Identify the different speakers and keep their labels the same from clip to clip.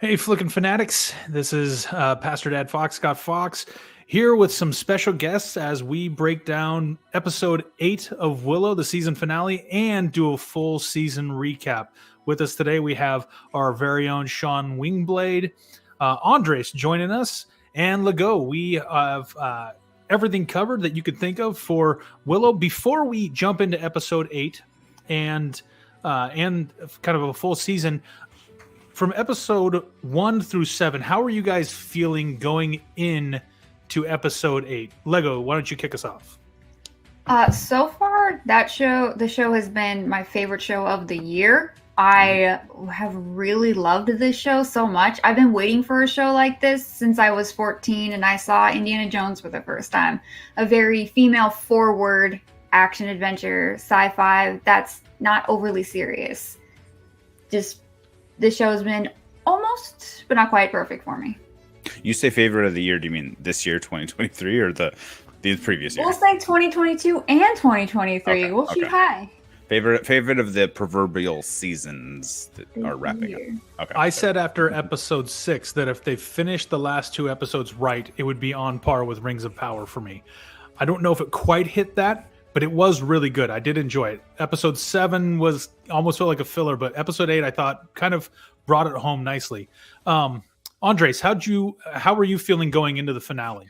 Speaker 1: Hey, Flick-N-Fanatics. This is Pastor Dad Fox, Scott Fox, here with some special guests as we break down episode 8 of Willow, the season finale, and do a full season recap. With us today, we have our very own Sean Wingblade, Andres joining us, and Lego. We have everything covered that you could think of for Willow. Before we jump into episode 8 and kind of a full season, from episode 1 through 7, how are you guys feeling going in to episode 8? Lego, why don't you kick us off?
Speaker 2: So far, the show has been my favorite show of the year. I have really loved this show so much. I've been waiting for a show like this since I was 14 and I saw Indiana Jones for the first time. A very female-forward action adventure sci-fi that's not overly serious. Just this show has been almost, but not quite perfect for me.
Speaker 3: You say favorite of the year, do you mean this year, 2023, or the previous year?
Speaker 2: We'll say 2022 and 2023.
Speaker 3: Okay,
Speaker 2: We'll shoot high.
Speaker 3: Favorite of the proverbial seasons that are wrapping up. Okay.
Speaker 1: I said after episode 6 that if they finished the last 2 episodes right, it would be on par with Rings of Power for me. I don't know if it quite hit that, but it was really good. I did enjoy it. Episode 7 was almost felt like a filler, but episode 8 I thought kind of brought it home nicely. Andres, how were you feeling going into the finale?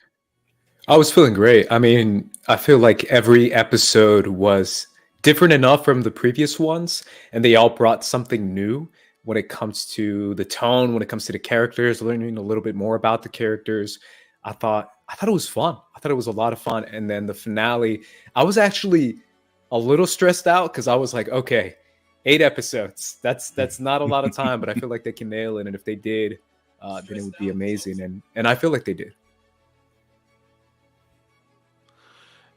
Speaker 4: I was feeling great. I mean, I feel like every episode was different enough from the previous ones, and they all brought something new when it comes to the tone, when it comes to the characters, learning a little bit more about the characters. I thought it was fun. I thought it was a lot of fun. And then the finale, I was actually a little stressed out because I was like, okay, 8 episodes. That's not a lot of time, but I feel like they can nail it. And if they did, then it would be amazing. And I feel like they did.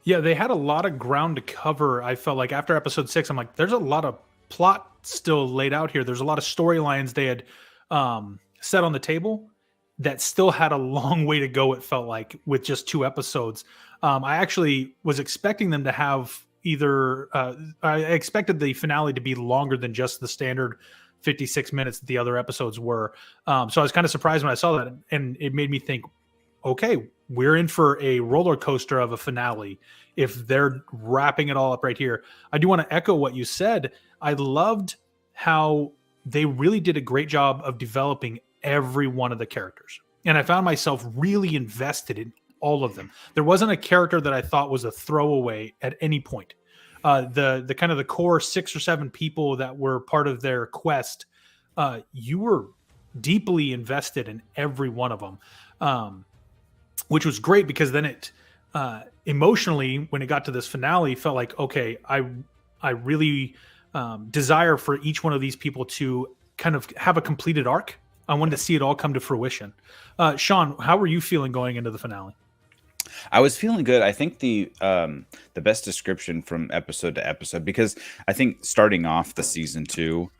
Speaker 1: Yeah, they had a lot of ground to cover. I felt like after episode 6, I'm like, there's a lot of plot still laid out here. There's a lot of storylines they had set on the table that still had a long way to go, it felt like, with just 2 episodes. I actually was expecting them to have I expected the finale to be longer than just the standard 56 minutes that the other episodes were. So I was kind of surprised when I saw that, and it made me think, okay, we're in for a roller coaster of a finale if they're wrapping it all up right here. I do want to echo what you said. I loved how they really did a great job of developing every one of the characters. And I found myself really invested in all of them. There wasn't a character that I thought was a throwaway at any point. The kind of the core 6 or 7 people that were part of their quest, you were deeply invested in every one of them. Which was great because then it emotionally, when it got to this finale, felt like, okay, I really desire for each one of these people to kind of have a completed arc. I wanted to see it all come to fruition. Sean, how were you feeling going into the finale?
Speaker 3: I was feeling good. I think the best description from episode to episode, because I think starting off the season 2,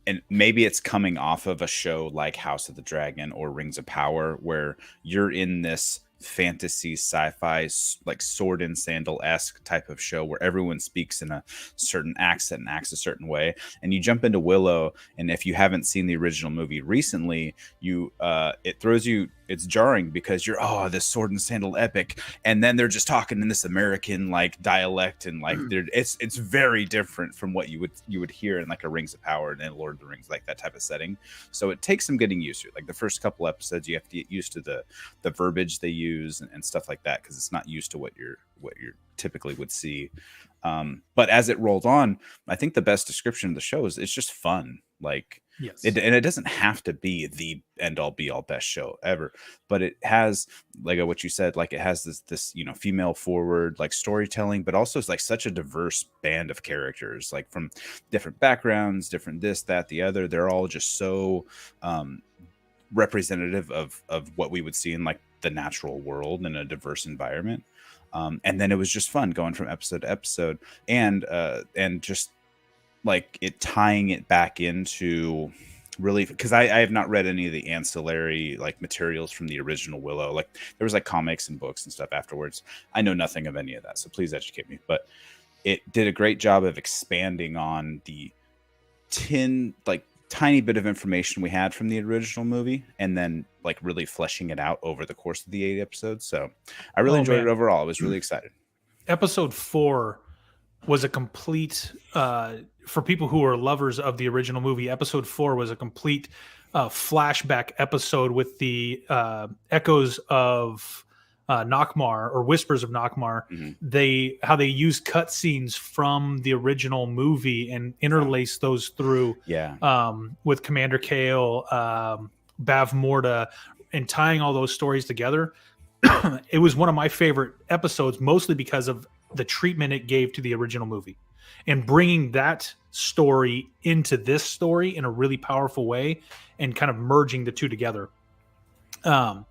Speaker 3: and maybe it's coming off of a show like House of the Dragon or Rings of Power, where you're in this fantasy sci-fi like sword and sandal-esque type of show where everyone speaks in a certain accent and acts a certain way, and you jump into Willow, and if you haven't seen the original movie recently, it throws you, it's jarring because you're, oh, this sword and sandal epic, and then they're just talking in this American like dialect, and like it's very different from what you would hear in like a Rings of Power and then Lord of the Rings, like that type of setting. So it takes some getting used to. Like the first couple episodes, you have to get used to the verbiage they use and stuff like that, because it's not used to what you're typically would see. But as it rolled on, I think the best description of the show is it's just fun. Like,
Speaker 1: yes,
Speaker 3: and it doesn't have to be the end all be all best show ever, but it has, like what you said, like it has this female forward like storytelling, but also it's like such a diverse band of characters, like from different backgrounds, different this, that, the other. They're all just so representative of what we would see in like the natural world in a diverse environment. And then it was just fun going from episode to episode, and just like it tying it back into really, because I have not read any of the ancillary like materials from the original Willow. Like there was like comics and books and stuff afterwards. I know nothing of any of that, so please educate me. But it did a great job of expanding on the tiny bit of information we had from the original movie, and then like really fleshing it out over the course of the 8 episodes. So I really enjoyed it overall. I was really excited.
Speaker 1: Episode 4 was a complete, for people who are lovers of the original movie, episode 4 was a complete flashback episode with the echoes of Nockmar, or whispers of Nockmar. How they use cutscenes from the original movie and interlace those through with Commander Kale, Bav Morta, and tying all those stories together. It was one of my favorite episodes, mostly because of the treatment it gave to the original movie and bringing that story into this story in a really powerful way and kind of merging the two together. One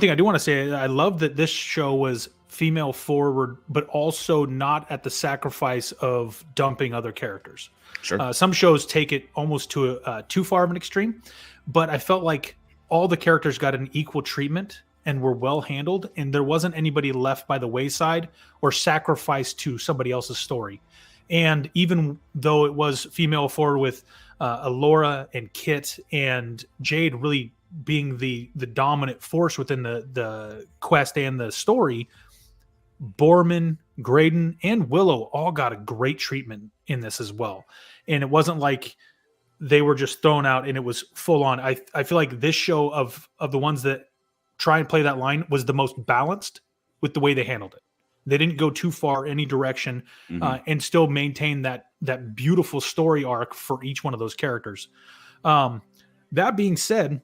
Speaker 1: thing I do want to say, I love that this show was female forward, but also not at the sacrifice of dumping other characters.
Speaker 3: Sure.
Speaker 1: Some shows take it almost to too far of an extreme, but I felt like all the characters got an equal treatment and were well handled, and there wasn't anybody left by the wayside or sacrificed to somebody else's story. And even though it was female forward with Alora and Kit and Jade really being the dominant force within the quest and the story, Borman, Graydon, and Willow all got a great treatment in this as well. And it wasn't like they were just thrown out and it was full on. I feel like this show of the ones that try and play that line was the most balanced with the way they handled it. They didn't go too far any direction and still maintain that beautiful story arc for each one of those characters. That being said,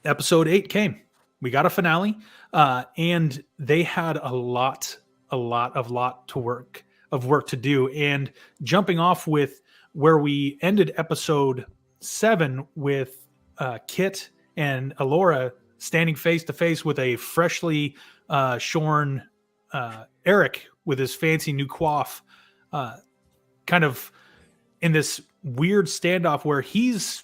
Speaker 1: episode 8 came. We got a finale, and they had a lot of work to do. And jumping off with where we ended episode 7 with Kit and Alora standing face to face with a freshly shorn Eric with his fancy new coif, kind of in this weird standoff where he's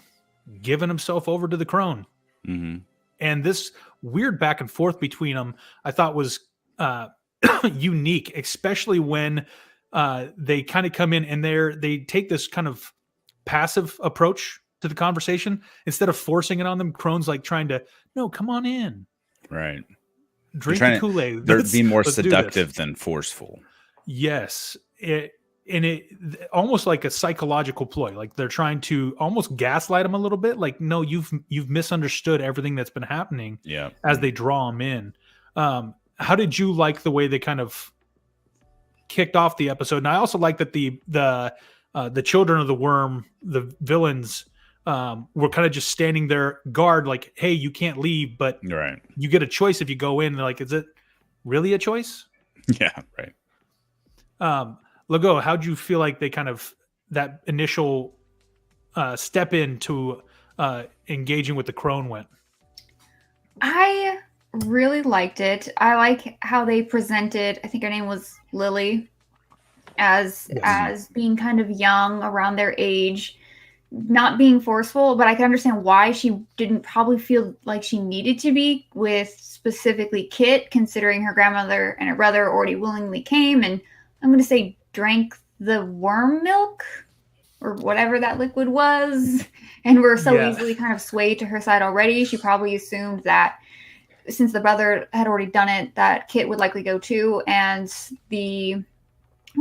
Speaker 1: given himself over to the crone. And this weird back and forth between them, I thought was unique, especially when they kind of come in and they take this kind of passive approach to the conversation instead of forcing it on them. Crone's like trying to, no, come on in.
Speaker 3: Right.
Speaker 1: Drink the Kool-Aid.
Speaker 3: They're being more seductive than forceful.
Speaker 1: Yes. It almost like a psychological ploy. Like they're trying to almost gaslight him a little bit. Like, no, you've misunderstood everything that's been happening.
Speaker 3: Yeah.
Speaker 1: As they draw him in. How did you like the way they kind of kicked off the episode? And I also like that the children of the worm, the villains, were kind of just standing there guard, like, hey, you can't leave, but you get a choice if you go in. They're like, is it really a choice?
Speaker 3: Yeah, right.
Speaker 1: Lago, how'd you feel like they kind of that initial step into engaging with the crone went?
Speaker 2: I really liked it. I like how they presented, I think her name was Lily, as being kind of young, around their age, not being forceful, but I can understand why she didn't probably feel like she needed to be with specifically Kit, considering her grandmother and her brother already willingly came and I'm going to say drank the worm milk or whatever that liquid was, and were so easily kind of swayed to her side already. She probably assumed that since the brother had already done it, that Kit would likely go too. And we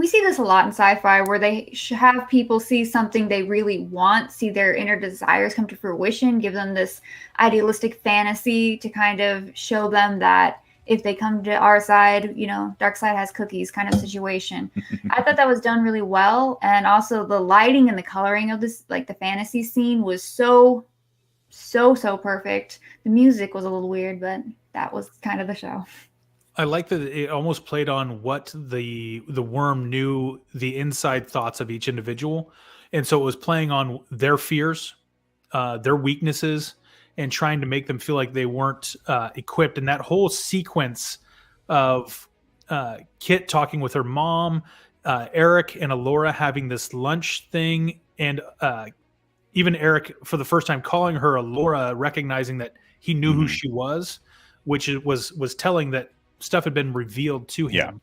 Speaker 2: see this a lot in sci-fi where they have people see something they really want, see their inner desires come to fruition, give them this idealistic fantasy to kind of show them that if they come to our side, dark side has cookies kind of situation. I thought that was done really well. And also the lighting and the coloring of this, like the fantasy scene, was so perfect. The music was a little weird, but that was kind of the show.
Speaker 1: I like that it almost played on what the worm knew, the inside thoughts of each individual. And so it was playing on their fears, their weaknesses, and trying to make them feel like they weren't equipped. And that whole sequence of Kit talking with her mom, Eric and Alora having this lunch thing, and even Eric, for the first time, calling her Alora, recognizing that he knew who she was, which was telling that stuff had been revealed to him.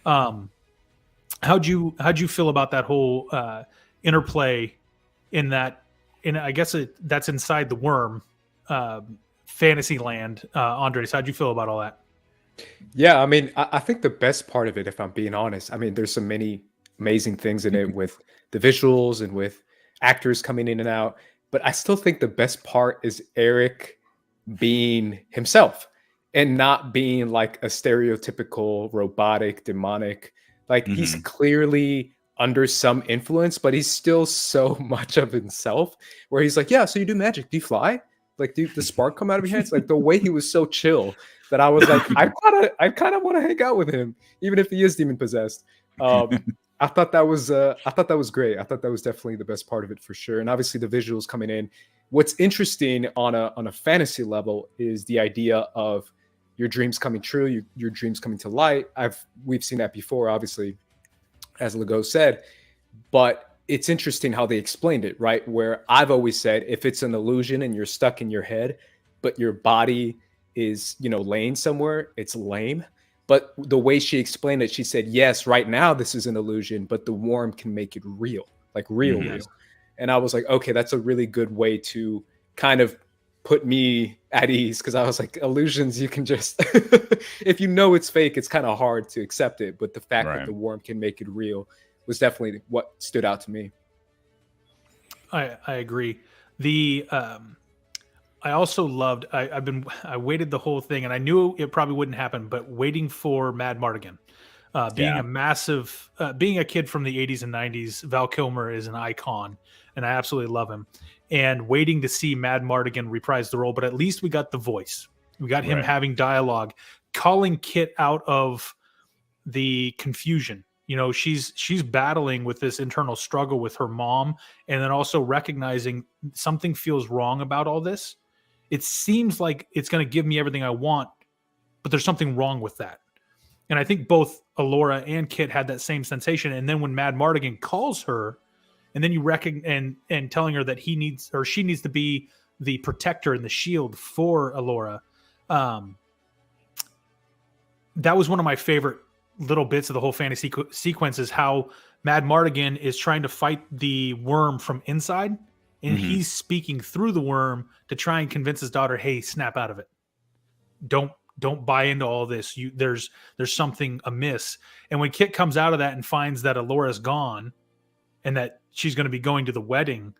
Speaker 1: How'd you feel about that whole interplay in that. I guess that's inside the worm, fantasy land. Andres, how'd you feel about all that?
Speaker 4: Yeah, I mean, I think the best part of it, if I'm being honest, I mean, there's so many amazing things in it with the visuals and with actors coming in and out, but I still think the best part is Eric being himself and not being like a stereotypical robotic, demonic. Like he's clearly under some influence, but he's still so much of himself where he's like, yeah, so you do magic. Do you fly? Like, do the spark come out of your hands? Like the way he was so chill that I was like, I kind of want to hang out with him, even if he is demon possessed. I thought that was great. I thought that was definitely the best part of it for sure. And obviously the visuals coming in. What's interesting on a fantasy level is the idea of your dreams coming true, your dreams coming to light. We've seen that before, obviously, as Legault said, but it's interesting how they explained it, right? Where I've always said, if it's an illusion and you're stuck in your head, but your body is, laying somewhere, it's lame. But the way she explained it, she said, yes, right now this is an illusion, but the worm can make it real, like real. And I was like, okay, that's a really good way to kind of put me at ease, because I was like, illusions, you can just, if you know it's fake, it's kind of hard to accept it. But the fact that the worm can make it real was definitely what stood out to me.
Speaker 1: I agree. I also loved. I waited the whole thing, and I knew it probably wouldn't happen, but waiting for Mad Mardigan, being a kid from the '80s and '90s, Val Kilmer is an icon, and I absolutely love him. And waiting to see Mad Mardigan reprise the role, but at least we got the voice. We got him having dialogue, calling Kit out of the confusion. She's battling with this internal struggle with her mom, and then also recognizing something feels wrong about all this. It seems like it's going to give me everything I want, but there's something wrong with that. And I think both Alora and Kit had that same sensation. And then when Mad Mardigan calls her, and then you recognize and telling her that she needs to be the protector and the shield for Alora, that was one of my favorite little bits of the whole fantasy sequence, is how Mad Mardigan is trying to fight the worm from inside, and he's speaking through the worm to try and convince his daughter, hey, snap out of it. Don't buy into all this. There's something amiss. And when Kit comes out of that and finds that Alora's gone and that she's going to be going to the wedding,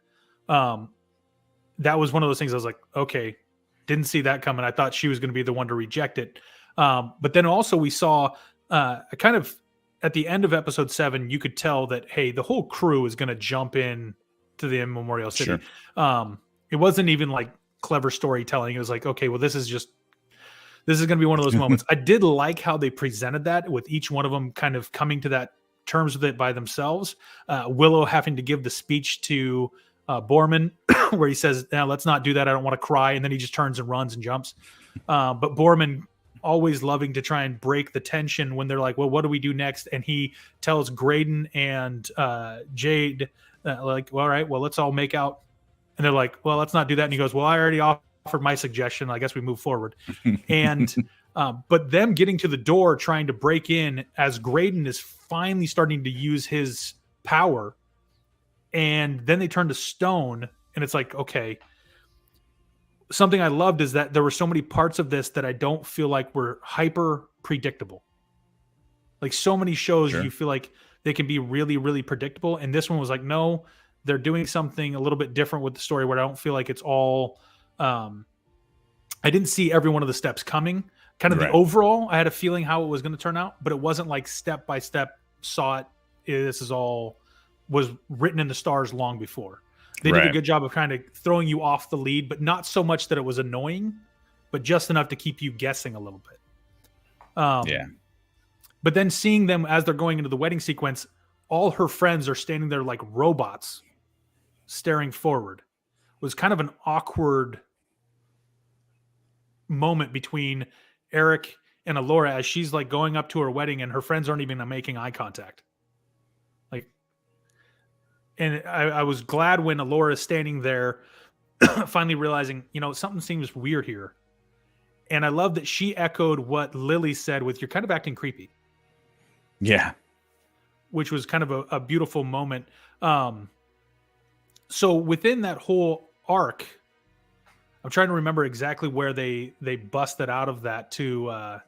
Speaker 1: that was one of those things I was like, okay, didn't see that coming. I thought she was going to be the one to reject it. But then also we saw kind of at the end of episode 7, you could tell that, hey, the whole crew is going to jump in to the Immemorial City. Sure. It wasn't even like clever storytelling. It was like, okay, well, this is going to be one of those moments. I did like how they presented that, with each one of them kind of coming to that terms with it by themselves. Willow having to give the speech to Borman where he says, "Now let's not do that. I don't want to cry." And then he just turns and runs and jumps. But Borman always loving to try and break the tension when they're like, well, what do we do next? And he tells Graydon and Jade, like, well, all right, well, let's all make out. And they're like, well, let's not do that. And he goes, well, I already offered my suggestion. I guess we move forward. And but them getting to the door, trying to break in as Graydon is finally starting to use his power. And then they turn to stone, and it's like, okay. Something I loved is that there were so many parts of this that I don't feel like were hyper predictable. Like so many shows, you feel like they can be really, really predictable. And this one was like, no, they're doing something a little bit different with the story where I don't feel like it's all, I didn't see every one of the steps coming. Kind of the overall, I had a feeling how it was going to turn out, but it wasn't like step by step saw it. This is all was written in the stars long before. They did a good job of kind of throwing you off the lead, but not so much that it was annoying, but just enough to keep you guessing a little bit. But then seeing them as they're going into the wedding sequence, all her friends are standing there like robots, staring forward. It was kind of an awkward moment between Eric and Alora as she's like going up to her wedding and her friends aren't even making eye contact. And I was glad when Alora is standing there, finally realizing, something seems weird here. And I love that she echoed what Lily said with, you're kind of acting creepy.
Speaker 3: Yeah.
Speaker 1: Which was kind of a beautiful moment. So within that whole arc, I'm trying to remember exactly where they busted out of that to.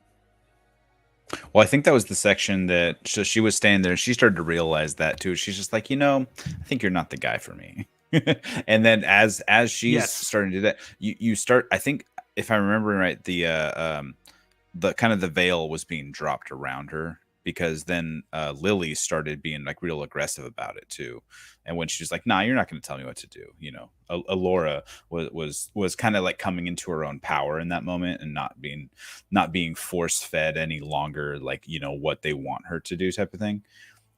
Speaker 3: Well, I think that was the section that she was standing there and she started to realize that too. She's just like, I think you're not the guy for me. And then as she's starting to do that, you start, I think if I remember right, the kind of the veil was being dropped around her, because then Lily started being like real aggressive about it too. And when she's like, nah, you're not going to tell me what to do. Alora was kind of like coming into her own power in that moment and not being force fed any longer, like, what they want her to do type of thing.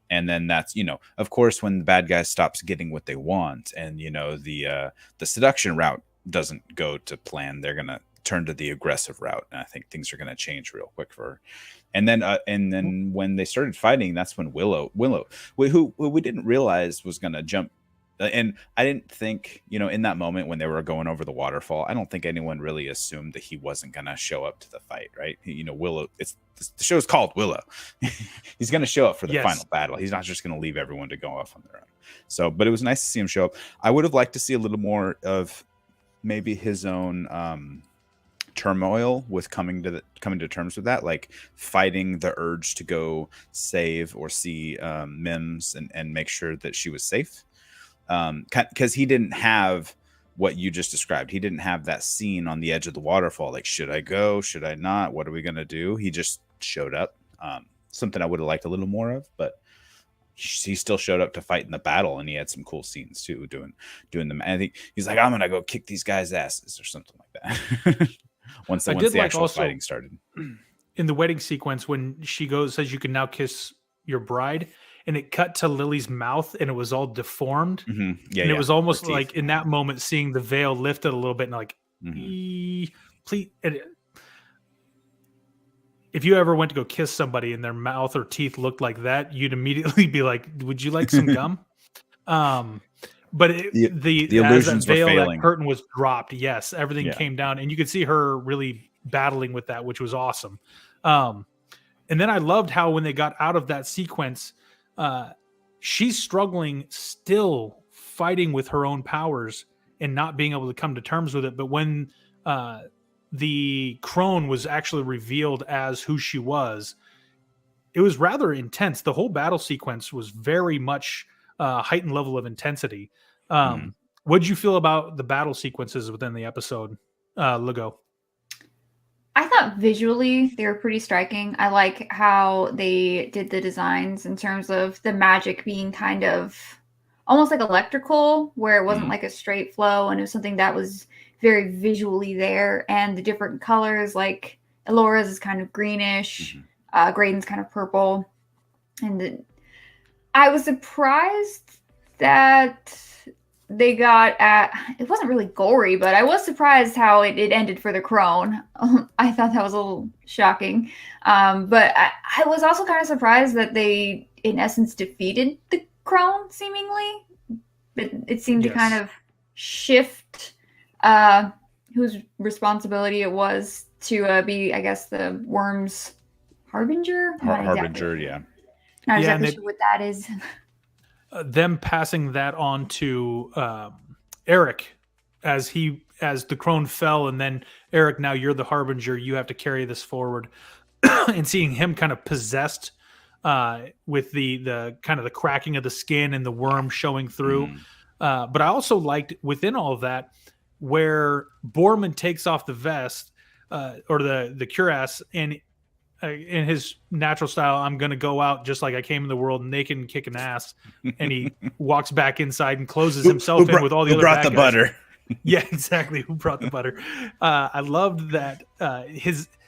Speaker 3: And then that's, of course, when the bad guy stops getting what they want and, the seduction route doesn't go to plan, they're going to turn to the aggressive route. And I think things are going to change real quick for her. And then when they started fighting, that's when Willow, who we didn't realize was going to jump. And I didn't think, in that moment when they were going over the waterfall, I don't think anyone really assumed that he wasn't going to show up to the fight, right? Willow, the show's called Willow. He's going to show up for the final battle. He's not just going to leave everyone to go off on their own. So, but it was nice to see him show up. I would have liked to see a little more of maybe his own turmoil with coming to terms with that, like fighting the urge to go save or see Mims and make sure that she was safe, because he didn't have what you just described. He didn't have that scene on the edge of the waterfall, like, should I go, should I not, what are we gonna do? He just showed up. Something I would have liked a little more of, but he still showed up to fight in the battle, and he had some cool scenes too, doing them. I think he's like, I'm gonna go kick these guys' asses or something like that. Once the actual fighting started.
Speaker 1: In the wedding sequence, when she says you can now kiss your bride, and it cut to Lily's mouth and it was all deformed.
Speaker 3: Mm-hmm. Yeah,
Speaker 1: and it was almost like in that moment seeing the veil lifted a little bit and like, please. If you ever went to go kiss somebody and their mouth or teeth looked like that, you'd immediately be like, would you like some gum? But the illusions were failing. That curtain was dropped. Yes, everything came down, and you could see her really battling with that, which was awesome. And then I loved how when they got out of that sequence, she's struggling, still fighting with her own powers and not being able to come to terms with it. But when the crone was actually revealed as who she was, it was rather intense. The whole battle sequence was very much heightened level of intensity. What did you feel about the battle sequences within the episode, Lego?
Speaker 2: I thought visually they were pretty striking. I like how they did the designs in terms of the magic being kind of almost like electrical, where it wasn't like a straight flow, and it was something that was very visually there. And the different colors, like Elora's is kind of greenish, Graydon's kind of purple. And I was surprised that they got it wasn't really gory, but I was surprised how it ended for the crone. I thought that was a little shocking. But I was also kind of surprised that they, in essence, defeated the crone, seemingly. But it seemed to kind of shift whose responsibility it was to be, I guess, the worm's harbinger?
Speaker 3: Harbinger, yeah.
Speaker 2: Not exactly sure what that is.
Speaker 1: Them passing that on to Eric as the crone fell, and then Eric, now you're the harbinger, you have to carry this forward. And seeing him kind of possessed with the kind of the cracking of the skin and the worm showing through. But I also liked within all of that where Borman takes off the vest or the cuirass, and in his natural style, I'm going to go out just like I came in the world, naked and kicking ass. And he walks back inside and closes himself in with all the other bad guys. Who brought the butter? Yeah, exactly. Who brought the butter? I loved that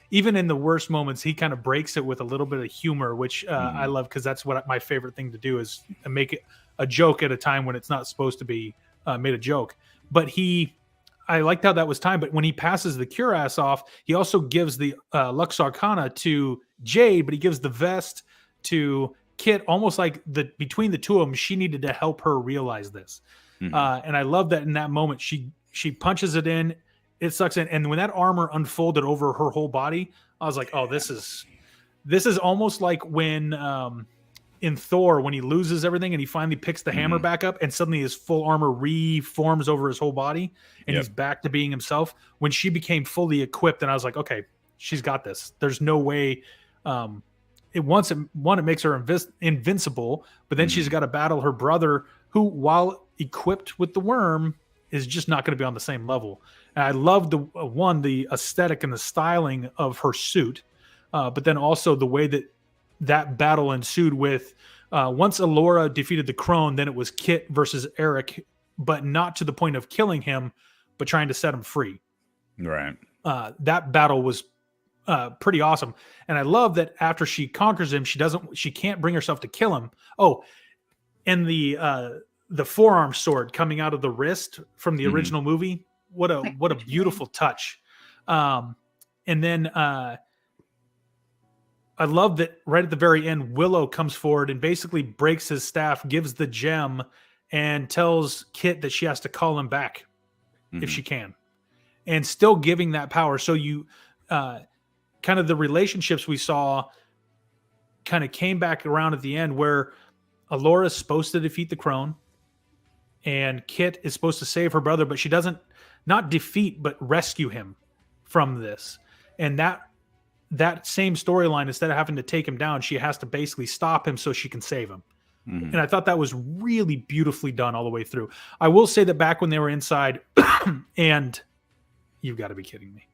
Speaker 1: even in the worst moments, he kind of breaks it with a little bit of humor, which I love, because that's what my favorite thing to do is make it a joke at a time when it's not supposed to be made a joke. But I liked how that was timed, but when he passes the cuirass off, he also gives the Lux Arcana to Jade, but he gives the vest to Kit, almost like between the two of them, she needed to help her realize this. And I love that in that moment, she punches it in, it sucks in, and when that armor unfolded over her whole body, I was like, oh, this is almost like when in Thor when he loses everything and he finally picks the hammer back up and suddenly his full armor reforms over his whole body and he's back to being himself. When she became fully equipped, and I was like, okay, she's got this. There's no way. It makes her invincible, but then she's got to battle her brother, who, while equipped with the worm, is just not going to be on the same level. And I love the aesthetic and the styling of her suit, but then also the way that battle ensued with once Alora defeated the Crone, then it was Kit versus Eric, but not to the point of killing him, but trying to set him free.
Speaker 3: Right.
Speaker 1: That battle was pretty awesome, and I love that after she conquers him, she can't bring herself to kill him. Oh, and the forearm sword coming out of the wrist from the original movie. What a beautiful touch. And then I love that right at the very end, Willow comes forward and basically breaks his staff, gives the gem, and tells Kit that she has to call him back if she can, and still giving that power. So you kind of the relationships we saw kind of came back around at the end, where Alora's supposed to defeat the Crone and Kit is supposed to save her brother, but she doesn't, not defeat, but rescue him from this. And that same storyline, instead of having to take him down, she has to basically stop him so she can save him. And I thought that was really beautifully done all the way through. I will say that back when they were inside, and you've got to be kidding me.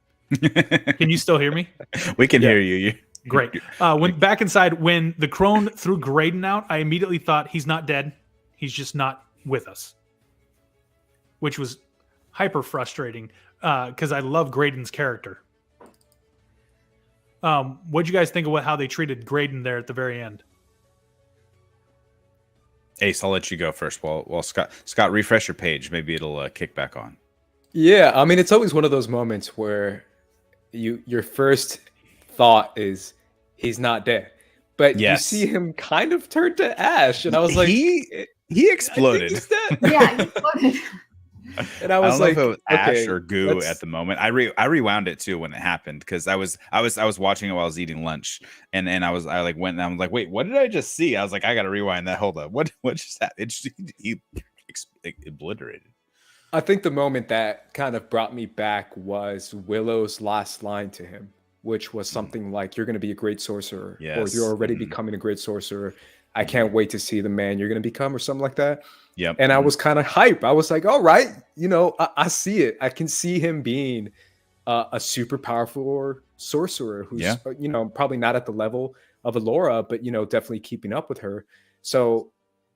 Speaker 1: Can you still hear me?
Speaker 3: We can hear you.
Speaker 1: Great. When back inside, when the Crone threw Graydon out, I immediately thought he's not dead. He's just not with us, which was hyper frustrating because I love Graydon's character. What'd you guys think of how they treated Graydon there at the very end?
Speaker 3: Ace, I'll let you go first. While Scott, refresh your page. Maybe it'll kick back on.
Speaker 4: Yeah, I mean, it's always one of those moments where your first thought is he's not dead, but you see him kind of turn to ash, and I was like,
Speaker 3: he exploded.
Speaker 4: I think he's dead.
Speaker 2: Yeah, he exploded.
Speaker 4: And I was like,
Speaker 3: know if it was
Speaker 4: okay,
Speaker 3: ash or goo at the moment. I rewound it too when it happened, because I was watching it while I was eating lunch, and I went and I was like, wait, what did I just see? I was like, I gotta rewind that. Hold up, what just happened? He obliterated.
Speaker 4: I think the moment that kind of brought me back was Willow's last line to him, which was something like, "You're going to be a great sorcerer," or "You're already becoming a great sorcerer. I can't wait to see the man you're going to become," or something like that.
Speaker 3: Yep.
Speaker 4: And I was kind of hype. I was like, all right, I see it. I can see him being a super powerful sorcerer who's, probably not at the level of Alora, but, definitely keeping up with her. So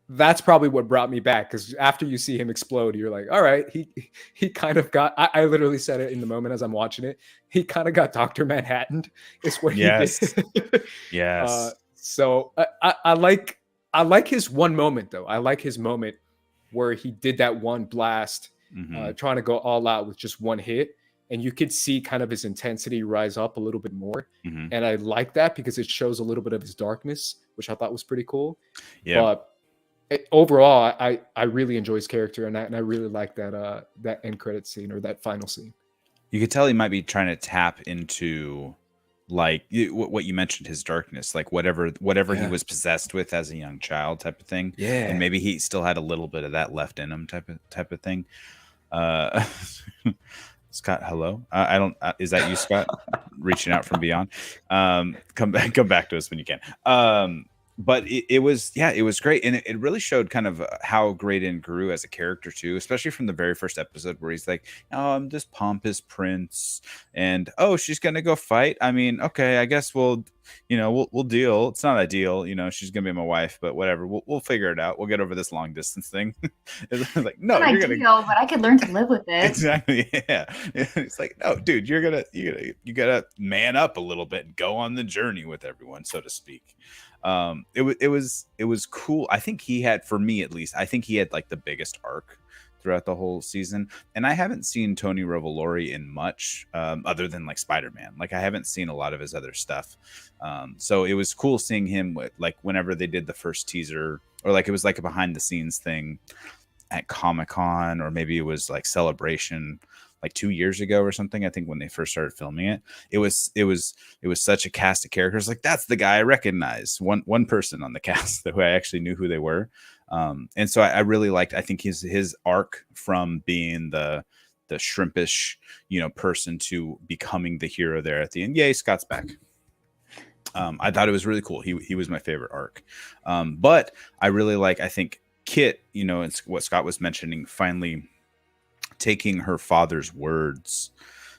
Speaker 4: that's probably what brought me back, because after you see him explode, you're like, all right, he kind of got, I literally said it in the moment as I'm watching it, he kind of got Dr. Manhattan is what he did.
Speaker 3: Yes.
Speaker 4: So I like his one moment, though. I like his moment where he did that one blast, trying to go all out with just one hit. And you could see kind of his intensity rise up a little bit more. And I like that because it shows a little bit of his darkness, which I thought was pretty cool. Yeah. But overall, I really enjoy his character, and I really like that end credit scene, or that final scene.
Speaker 3: You could tell he might be trying to tap into, like, what you mentioned, his darkness, like whatever he was possessed with as a young child, type of thing. Yeah, and maybe he still had a little bit of that left in him, type of thing. Scott, hello. I don't. Is that you, Scott? Reaching out from beyond. Come back to us when you can. But it was great, and it really showed kind of how Graydon grew as a character too, especially from the very first episode where he's like, "Oh, I'm this pompous prince, and oh, she's gonna go fight. I mean, okay, I guess we'll deal. It's not ideal, she's gonna be my wife, but whatever. We'll figure it out. We'll get over this long distance thing." It's like, no,
Speaker 2: you're gonna, but I could learn to live with it.
Speaker 3: Exactly. Yeah. It's like, no, dude, you gotta man up a little bit and go on the journey with everyone, so to speak. It was cool. I think he had, for me at least, like the biggest arc throughout the whole season. And I haven't seen Tony Revolori in much, other than like Spider-Man. Like, I haven't seen a lot of his other stuff. So it was cool seeing him like whenever they did the first teaser, or like it was like a behind the scenes thing at Comic-Con, or maybe it was like Celebration. like 2 years ago or something. I think when they first started filming it, it was such a cast of characters. Like, that's the guy I recognize. One person on the cast who I actually knew who they were. And so I really liked, I think his arc from being the shrimpish, person to becoming the hero there at the end. Yay, Scott's back. I thought it was really cool. He was my favorite arc. But I really like, I think Kit, it's what Scott was mentioning, finally taking her father's words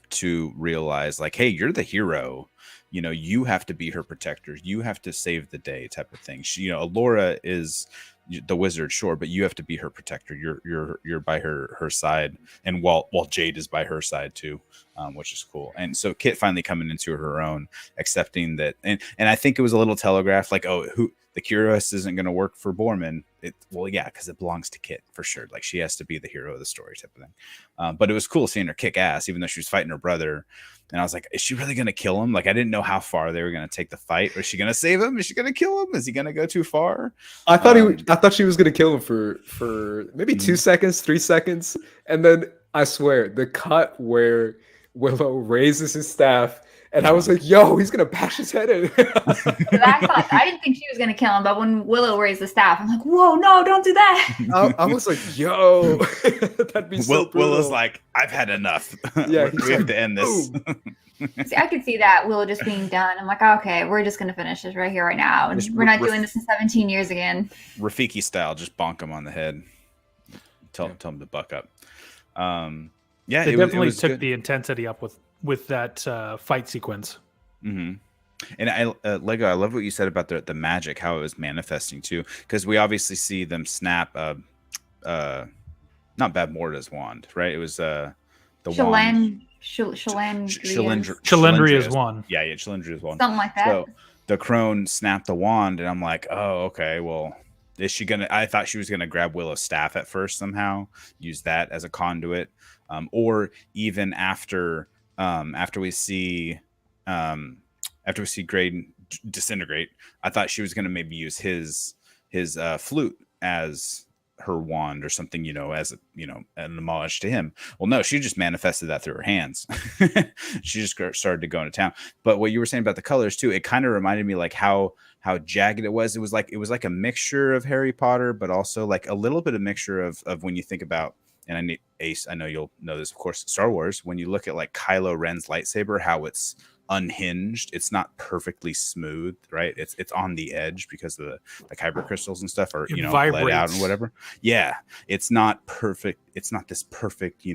Speaker 3: to realize, like, hey, you're the hero. You have to be her protector. You have to save the day, type of thing. Laura is the wizard, sure, but you have to be her protector. You're by her side, and while Jade is by her side too, which is cool. And so Kit finally coming into her own, accepting that, and I think it was a little telegraphed, like, oh, who the Curious isn't going to work for Borman. Yeah, because it belongs to Kit for sure. Like, she has to be the hero of the story, type of thing. But it was cool seeing her kick ass, even though she was fighting her brother. And I was like, is she really going to kill him? Like, I didn't know how far they were going to take the fight. Was she going to save him? Is she going to kill him? Is he going to go too far?
Speaker 4: I thought she was going to kill him for maybe 2 seconds, 3 seconds. And then I swear, the cut where Willow raises his staff, and I was like, yo, he's going to bash his head in.
Speaker 2: I didn't think she was going to kill him, but when Willow raised the staff, I'm like, whoa, no, don't do that.
Speaker 4: I was like, yo, that'd be so brutal.
Speaker 3: Willow's like, I've had enough.
Speaker 4: Yeah,
Speaker 3: we have to end this.
Speaker 2: See, I could see that Willow just being done. I'm like, okay, we're just going to finish this right here, right now. And we're not doing this in 17 years again.
Speaker 3: Rafiki style, just bonk him on the head. Tell him to buck up. Yeah,
Speaker 1: they definitely took
Speaker 3: good.
Speaker 1: The intensity up with that fight sequence.
Speaker 3: Mm-hmm. And Lego, I love what you said about the magic, how it was manifesting too, because we obviously see them snap not Bad Morta's wand, right? It was the wand.
Speaker 1: Chalendria's wand.
Speaker 3: Yeah, Chalendria's wand.
Speaker 2: Something like that.
Speaker 3: So the crone snapped the wand, and I'm like, oh, okay, well, is she gonna? I thought she was gonna grab Willow's staff at first somehow, use that as a conduit, or even after we see Graydon disintegrate, I thought she was gonna maybe use his flute as her wand or something, as an homage to him. Well, no, she just manifested that through her hands. She just started to go into town. But what you were saying about the colors too, it kind of reminded me like how jagged it was. It was like a mixture of Harry Potter, but also like a little bit of mixture of when you think about, and Ace, I know you'll know this, of course, Star Wars. When you look at like Kylo Ren's lightsaber, how it's unhinged, it's not perfectly smooth, right? It's on the edge because of the kyber crystals and stuff are let out and whatever. Yeah, it's not perfect. It's not this perfect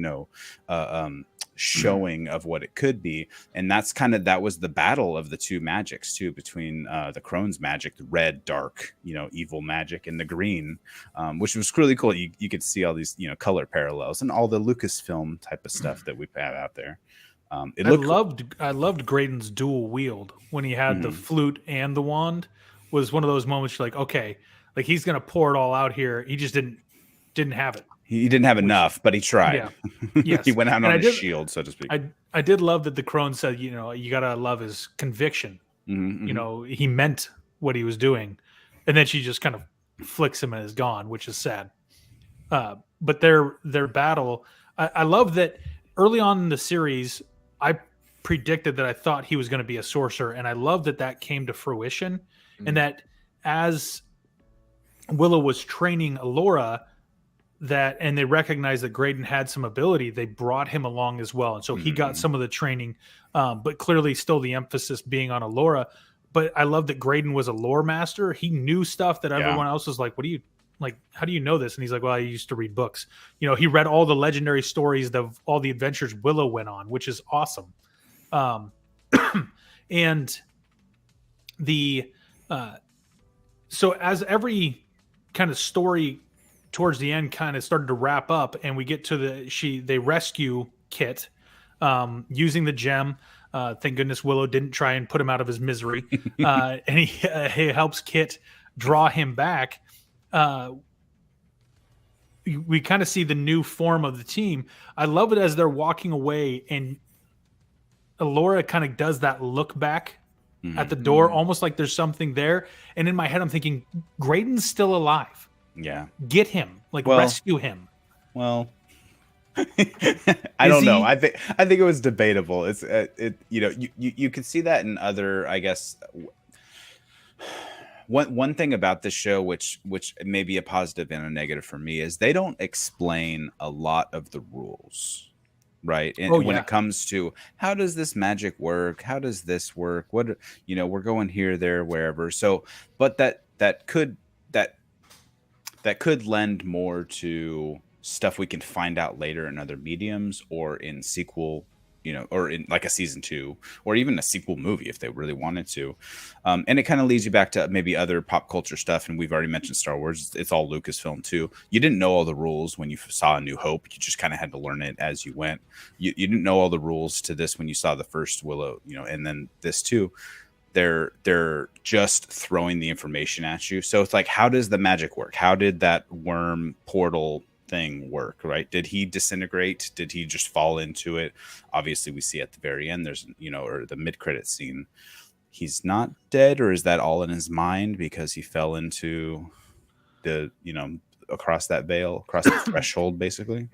Speaker 3: showing of what it could be. And that was the battle of the two magics too, between the crone's magic, the red dark evil magic, and the green, which was really cool. You could see all these color parallels and all the Lucasfilm type of stuff that we have out there.
Speaker 1: I loved Graydon's dual wield when he had the flute and the wand. Was one of those moments you're like, okay, like he's gonna pour it all out here. He just didn't have it.
Speaker 3: He didn't have enough, but he tried.
Speaker 1: Yeah. Yes.
Speaker 3: He went out on his shield, so to speak.
Speaker 1: I did love that the crone said, you gotta love his conviction.
Speaker 3: Mm-hmm.
Speaker 1: He meant what he was doing, and then she just kind of flicks him and is gone, which is sad. But their battle, I love that early on in the series. I predicted that I thought he was going to be a sorcerer, and I love that came to fruition, and that as Willow was training Alora, and they recognized that Graydon had some ability, they brought him along as well, and so he got some of the training, but clearly still the emphasis being on Alora. But I love that Graydon was a lore master. He knew stuff that everyone else was like, what do you like, how do you know this? And he's like, well, I used to read books. He read all the legendary stories of all the adventures Willow went on, which is awesome. And so as every kind of story towards the end kind of started to wrap up, and we get to they rescue Kit using the gem. Thank goodness Willow didn't try and put him out of his misery. And he helps Kit draw him back. We kind of see the new form of the team. I love it as they're walking away, and Alora kind of does that look back at the door, almost like there's something there. And in my head, I'm thinking, Graydon's still alive.
Speaker 3: Yeah.
Speaker 1: Get him. Rescue him.
Speaker 3: Well, I don't know.
Speaker 1: he-
Speaker 3: I think it was debatable. It's you could see that in other, I guess. One thing about this show, which may be a positive and a negative for me, is they don't explain a lot of the rules, right? And
Speaker 1: Oh
Speaker 3: when
Speaker 1: yeah.
Speaker 3: it comes to how does this magic work, how does this work, what we're going here, there, wherever. So, but that could lend more to stuff we can find out later in other mediums or in sequel, or in like a season 2 or even a sequel movie if they really wanted to. And it kind of leads you back to maybe other pop culture stuff. And we've already mentioned Star Wars. It's all Lucasfilm too. You didn't know all the rules when you saw A New Hope. You just kind of had to learn it as you went. You didn't know all the rules to this when you saw the first Willow, and then this too. They're just throwing the information at you. So it's like, how does the magic work? How did that worm portal thing work, right? Did he disintegrate? Did he just fall into it? Obviously, we see at the very end, there's, or the mid-credit scene, he's not dead, or is that all in his mind because he fell into the, across that veil, across the threshold, basically?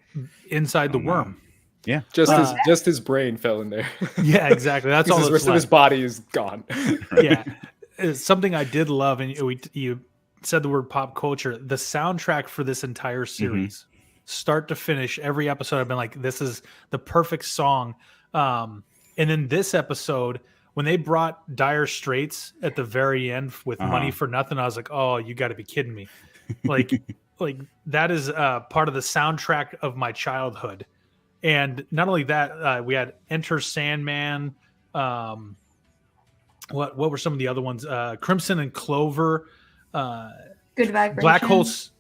Speaker 1: Inside the worm.
Speaker 3: Yeah.
Speaker 4: Just his brain fell in there.
Speaker 1: Yeah, exactly. That's all
Speaker 4: the
Speaker 1: that's
Speaker 4: rest of his
Speaker 1: left.
Speaker 4: body is gone.
Speaker 1: Yeah. It's something I did love, and you said the word pop culture. The soundtrack for this entire series, start to finish, every episode I've been like, this is the perfect song. And then this episode, when they brought Dire Straits at the very end with Money for Nothing, I was like, oh, you got to be kidding me. Like that is part of the soundtrack of my childhood. And not only that, we had Enter Sandman. What were some of the other ones? Crimson and Clover.
Speaker 2: Good Vibrations.
Speaker 1: Black Holes,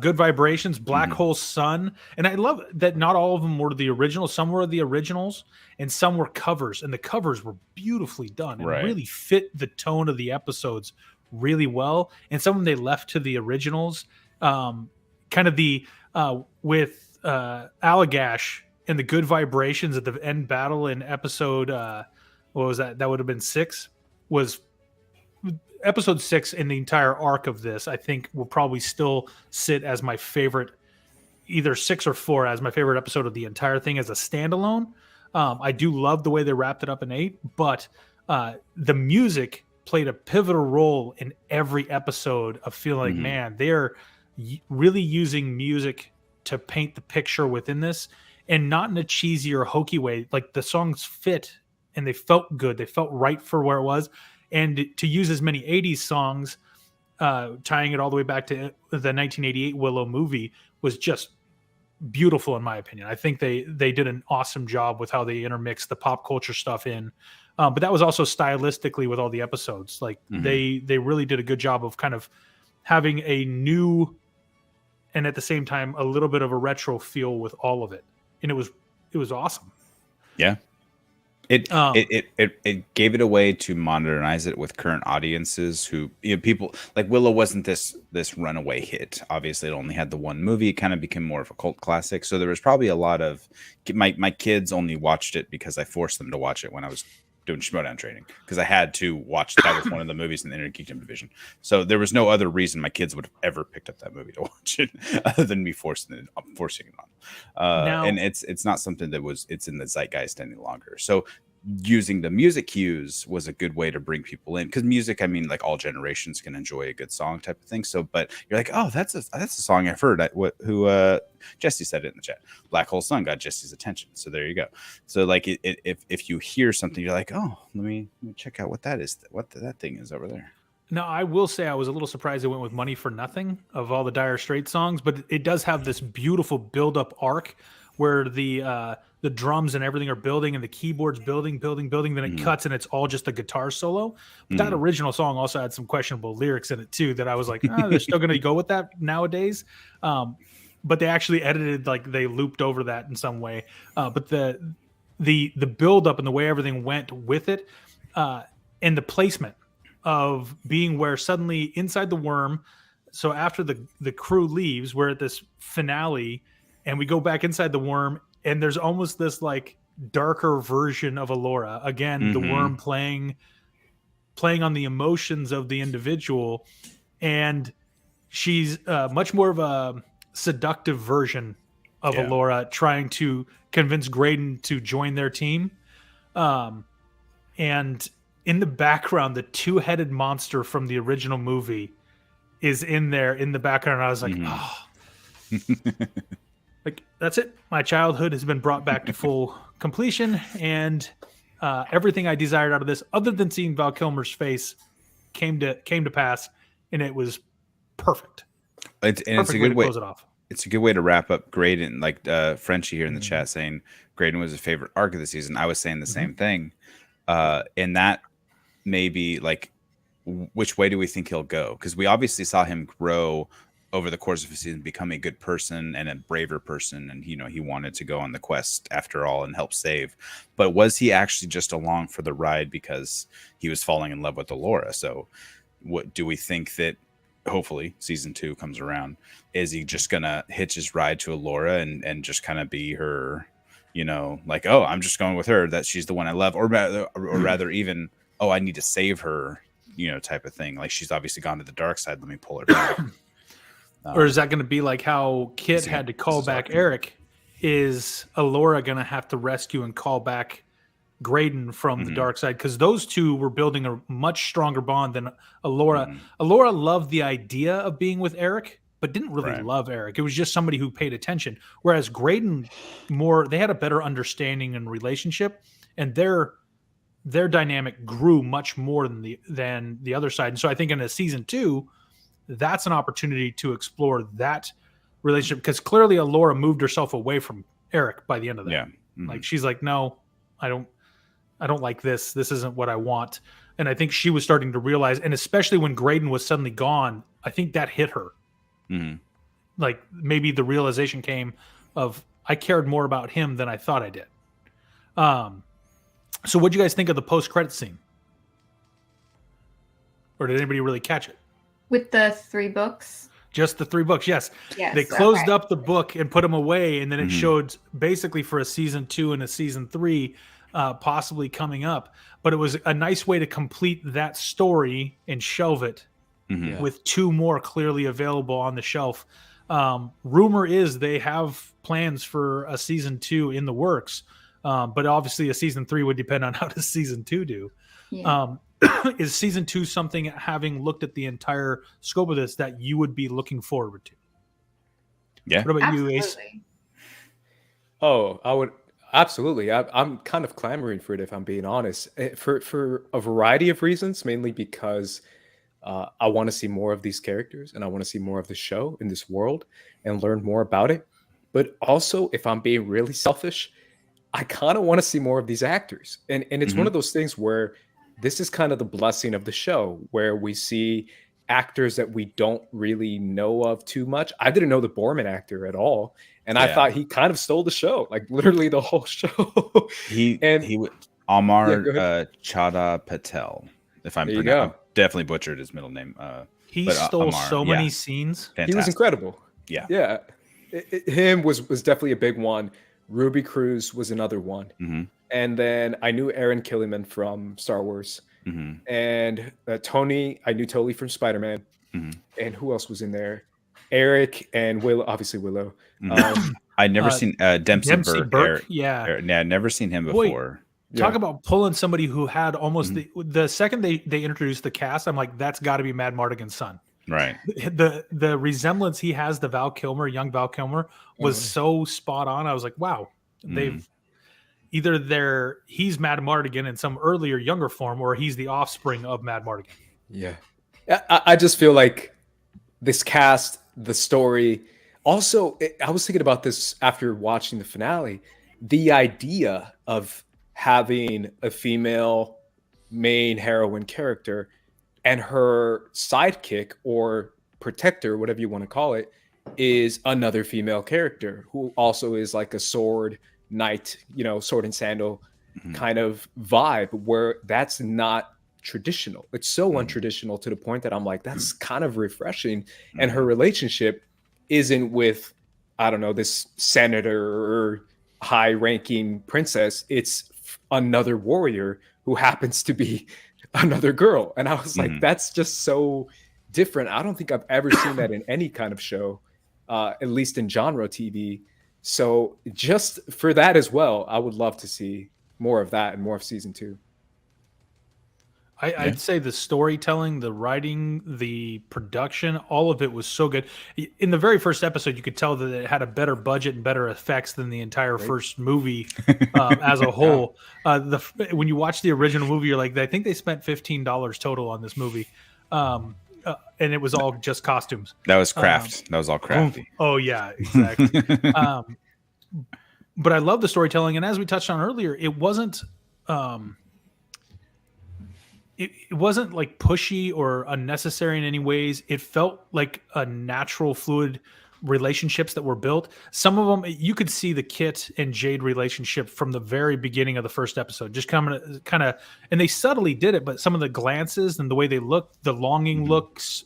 Speaker 1: Good Vibrations, Black Hole Sun. And I love that not all of them were the original. Some were the originals and some were covers. And the covers were beautifully done and really fit the tone of the episodes really well. And some of them they left to the originals. Kind of the, with Allagash and the Good Vibrations at the end battle in episode, what was that? That would have been 6. Was episode 6 in the entire arc of this, I think will probably still sit as my favorite, either 6 or 4 as my favorite episode of the entire thing as a standalone. I do love the way they wrapped it up in 8, but the music played a pivotal role in every episode of feeling like, man, they're really using music to paint the picture within this, and not in a cheesy or hokey way. Like the songs fit and they felt good. They felt right for where it was. And to use as many 80s songs, tying it all the way back to the 1988 Willow movie, was just beautiful in my opinion. I think they did an awesome job with how they intermixed the pop culture stuff in. But that was also stylistically with all the episodes. Like they really did a good job of kind of having a new and at the same time a little bit of a retro feel with all of it. And it was awesome.
Speaker 3: Yeah. It gave it a way to modernize it with current audiences who, people like Willow wasn't this runaway hit. Obviously it only had the one movie. It kind of became more of a cult classic. So there was probably a lot of my kids only watched it because I forced them to watch it when I was doing Schmodown training, because I had to watch that was one of the movies in the Inner Geekdom division. So there was no other reason my kids would have ever picked up that movie to watch it other than me forcing it on. And it's not something it's in the zeitgeist any longer. So using the music cues was a good way to bring people in, because music, I mean, like all generations can enjoy a good song type of thing. So, but you're like, oh, that's a song I've heard. Jesse said it in the chat. Black Hole Sun got Jesse's attention. So there you go. So like, if you hear something, you're like, oh, let me check out what that is. What that thing is over there.
Speaker 1: Now, I will say I was a little surprised they went with Money for Nothing of all the Dire Straits songs, but it does have this beautiful build-up arc where the drums and everything are building and the keyboards building, then it cuts and it's all just a guitar solo. But that original song also had some questionable lyrics in it too that I was like, they're still going to go with that nowadays. But they actually edited, like they looped over that in some way. But the build up and the way everything went with it, and the placement of being where suddenly inside the worm. So after the crew leaves, we're at this finale and we go back inside the worm, and there's almost this like darker version of Allura. Again, the worm playing on the emotions of the individual. And she's much more of a seductive version of
Speaker 3: Yeah.
Speaker 1: Alora trying to convince Graydon to join their team. And in the background, the two-headed monster from the original movie is in there in the background. I was like, oh, like that's it. My childhood has been brought back to full completion, and everything I desired out of this, other than seeing Val Kilmer's face, came to pass, and it was perfect.
Speaker 3: It's a good way
Speaker 1: to close it off.
Speaker 3: It's a good way to wrap up Graydon. Like Frenchie here in the chat saying Graydon was a favorite arc of the season. I was saying the same thing. And that maybe like, which way do we think he'll go? Because we obviously saw him grow over the course of the season, become a good person and a braver person. And, he wanted to go on the quest after all and help save. But was he actually just along for the ride because he was falling in love with Alora? So what do we think that hopefully season 2 comes around? Is he just going to hitch his ride to Alora and just kind of be her, like, oh, I'm just going with her, that she's the one I love, or rather even, oh, I need to save her, type of thing. Like, she's obviously gone to the dark side. Let me pull her back.
Speaker 1: Or is that going to be like how Kit had to call back Eric? Is Alora going to have to rescue and call back Graydon from the dark side? Because those two were building a much stronger bond than Alora. Alora loved the idea of being with Eric, but didn't really love Eric. It was just somebody who paid attention. Whereas Graydon, they had a better understanding and relationship, and their dynamic grew much more than the other side. And so I think in a season 2, that's an opportunity to explore that relationship, because clearly Alora moved herself away from Eric by the end of that.
Speaker 3: Yeah.
Speaker 1: Like, she's like, no, I don't like this. This isn't what I want. And I think she was starting to realize, and especially when Graydon was suddenly gone, I think that hit her. Like, maybe the realization came of, I cared more about him than I thought I did. So what'd you guys think of the post-credit scene? Or did anybody really catch it?
Speaker 2: With the 3 books?
Speaker 1: Just the 3 books, yes. They closed up the book and put them away, and then it showed basically for a season 2 and a season 3 possibly coming up. But it was a nice way to complete that story and shelve it with 2 more clearly available on the shelf. Rumor is they have plans for a season 2 in the works, but obviously a season 3 would depend on how does season 2 do. Yeah. Is season 2 something, having looked at the entire scope of this, that you would be looking forward to?
Speaker 3: Yeah.
Speaker 1: What about you, Ace?
Speaker 4: Oh, I would absolutely. I'm kind of clamoring for it, if I'm being honest, for a variety of reasons, mainly because I want to see more of these characters, and I want to see more of the show in this world and learn more about it. But also, if I'm being really selfish, I kind of want to see more of these actors. And it's one of those things where this is kind of the blessing of the show, where we see actors that we don't really know of too much. I didn't know the Borman actor at all, and I thought he kind of stole the show, like literally the whole show.
Speaker 3: he would Amar Chadha Patel, if I'm definitely butchered his middle name.
Speaker 1: He stole so many scenes.
Speaker 3: Fantastic.
Speaker 4: He was incredible. Yeah. Him was definitely a big one. Ruby Cruz was another one. And then I knew Aaron Killiman from Star Wars. And Tony, I knew totally from Spider-Man. And who else was in there? Eric and Willow, obviously Willow.
Speaker 3: I'd never seen Dempsey Burke. Never seen him before.
Speaker 1: Talk about pulling somebody who had almost the second they introduced the cast, I'm like, that's got to be Mad Mardigan's son.
Speaker 3: Right.
Speaker 1: The resemblance he has to Val Kilmer, young Val Kilmer, was so spot on. I was like, wow, they've he's Mad Mardigan in some earlier, younger form, or he's the offspring of Mad Mardigan.
Speaker 4: Yeah. I just feel like this cast, the story. Also, I was thinking about this after watching the finale. The idea of having a female main heroine character and her sidekick or protector, whatever you want to call it, is another female character who also is like a sword knight, sword and sandal kind of vibe, where that's not traditional. It's so untraditional to the point that I'm like, that's kind of refreshing. And her relationship isn't with, I don't know, this senator or high-ranking princess. It's another warrior who happens to be another girl. And I was like, that's just so different. I don't think I've ever seen that in any kind of show, at least in genre TV. So just for that as well, I would love to see more of that and more of season 2.
Speaker 1: I'd say the storytelling, the writing, the production, all of it was so good. In the very first episode, you could tell that it had a better budget and better effects than the entire first movie as a whole. When you watch the original movie, you're like, I think they spent $15 total on this movie, and it was all just costumes.
Speaker 3: That was craft. That was all crafty.
Speaker 1: Oh yeah, exactly. But I love the storytelling, and as we touched on earlier, it wasn't. It wasn't like pushy or unnecessary in any ways. It felt like a natural, fluid relationships that were built. Some of them, you could see the Kit and Jade relationship from the very beginning of the first episode, just kind of, and they subtly did it, but some of the glances and the way they looked, the longing looks,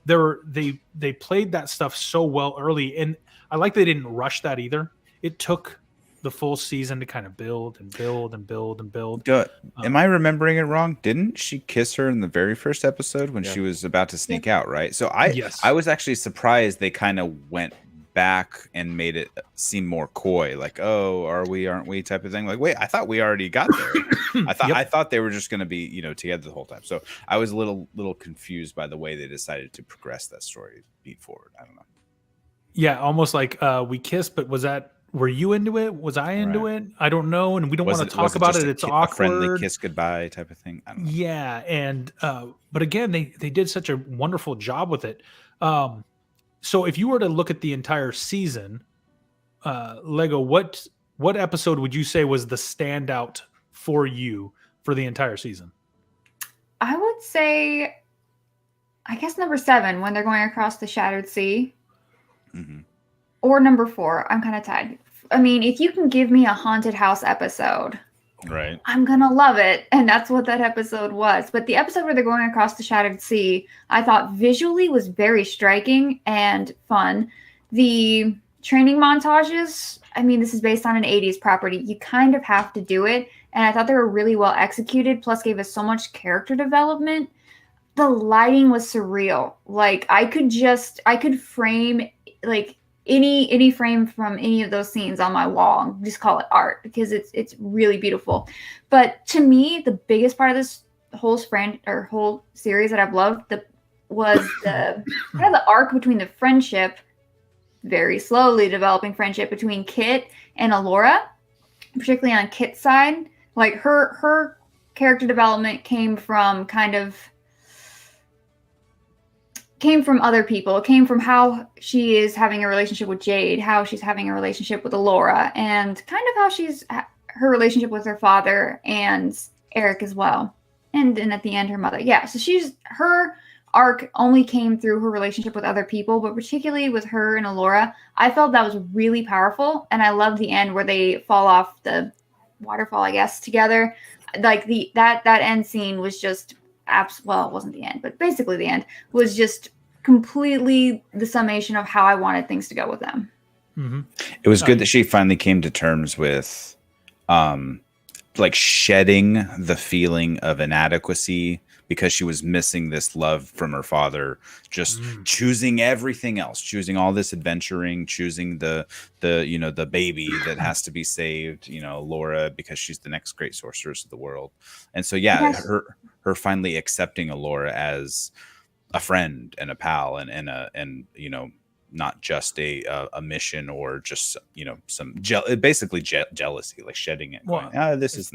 Speaker 1: they played that stuff so well early. And I like they didn't rush that either. It took the full season to kind of build and build and build and build.
Speaker 3: Am I remembering it wrong? Didn't she kiss her in the very first episode when she was about to sneak out, right? So I was actually surprised they kind of went back and made it seem more coy, like, oh, aren't we type of thing. Like, wait, I thought we already got there. I thought they were just going to be, together the whole time. So I was a little confused by the way they decided to progress that story beat forward. I don't know.
Speaker 1: Yeah, almost like we kissed, but were you into it? Was I into it? I don't know, and we don't want to talk about it. It's awkward.
Speaker 3: A friendly kiss goodbye type of thing. I don't know.
Speaker 1: Yeah, and but again, they did such a wonderful job with it. So if you were to look at the entire season, Lego, what episode would you say was the standout for you for the entire season?
Speaker 2: I would say, I guess number 7, when they're going across the Shattered Sea.
Speaker 3: Mm-hmm.
Speaker 2: Or number 4. I'm kind of tired. I mean, if you can give me a haunted house episode,
Speaker 3: right,
Speaker 2: I'm going to love it. And that's what that episode was. But the episode where they're going across the Shattered Sea, I thought visually was very striking and fun. The training montages, I mean, this is based on an 80s property. You kind of have to do it. And I thought they were really well executed, plus gave us so much character development. The lighting was surreal. Like, I could frame, like, any frame from any of those scenes on my wall and just call it art, because it's really beautiful. But to me, the biggest part of this whole series that I've loved was the kind of the arc between the friendship, very slowly developing friendship between Kit and Alora, particularly on Kit's side. Like her character development came from other people. It came from how she is having a relationship with Jade, how she's having a relationship with Alora, and kind of how she's her relationship with her father and Eric as well. And then at the end, her mother. Yeah, so her arc only came through her relationship with other people, but particularly with her and Alora. I felt that was really powerful, and I love the end where they fall off the waterfall, I guess, together. Like that end scene was just well, it wasn't the end, but basically the end was just completely the summation of how I wanted things to go with them.
Speaker 1: Mm-hmm.
Speaker 3: It was good that she finally came to terms with, like, shedding the feeling of inadequacy because she was missing this love from her father, just choosing everything else, choosing all this adventuring, choosing the baby that has to be saved, Laura, because she's the next great sorceress of the world. And so, her finally accepting Alora as a friend and a pal and not just a mission or just, some basically jealousy, like shedding it.
Speaker 1: Well,
Speaker 3: this is,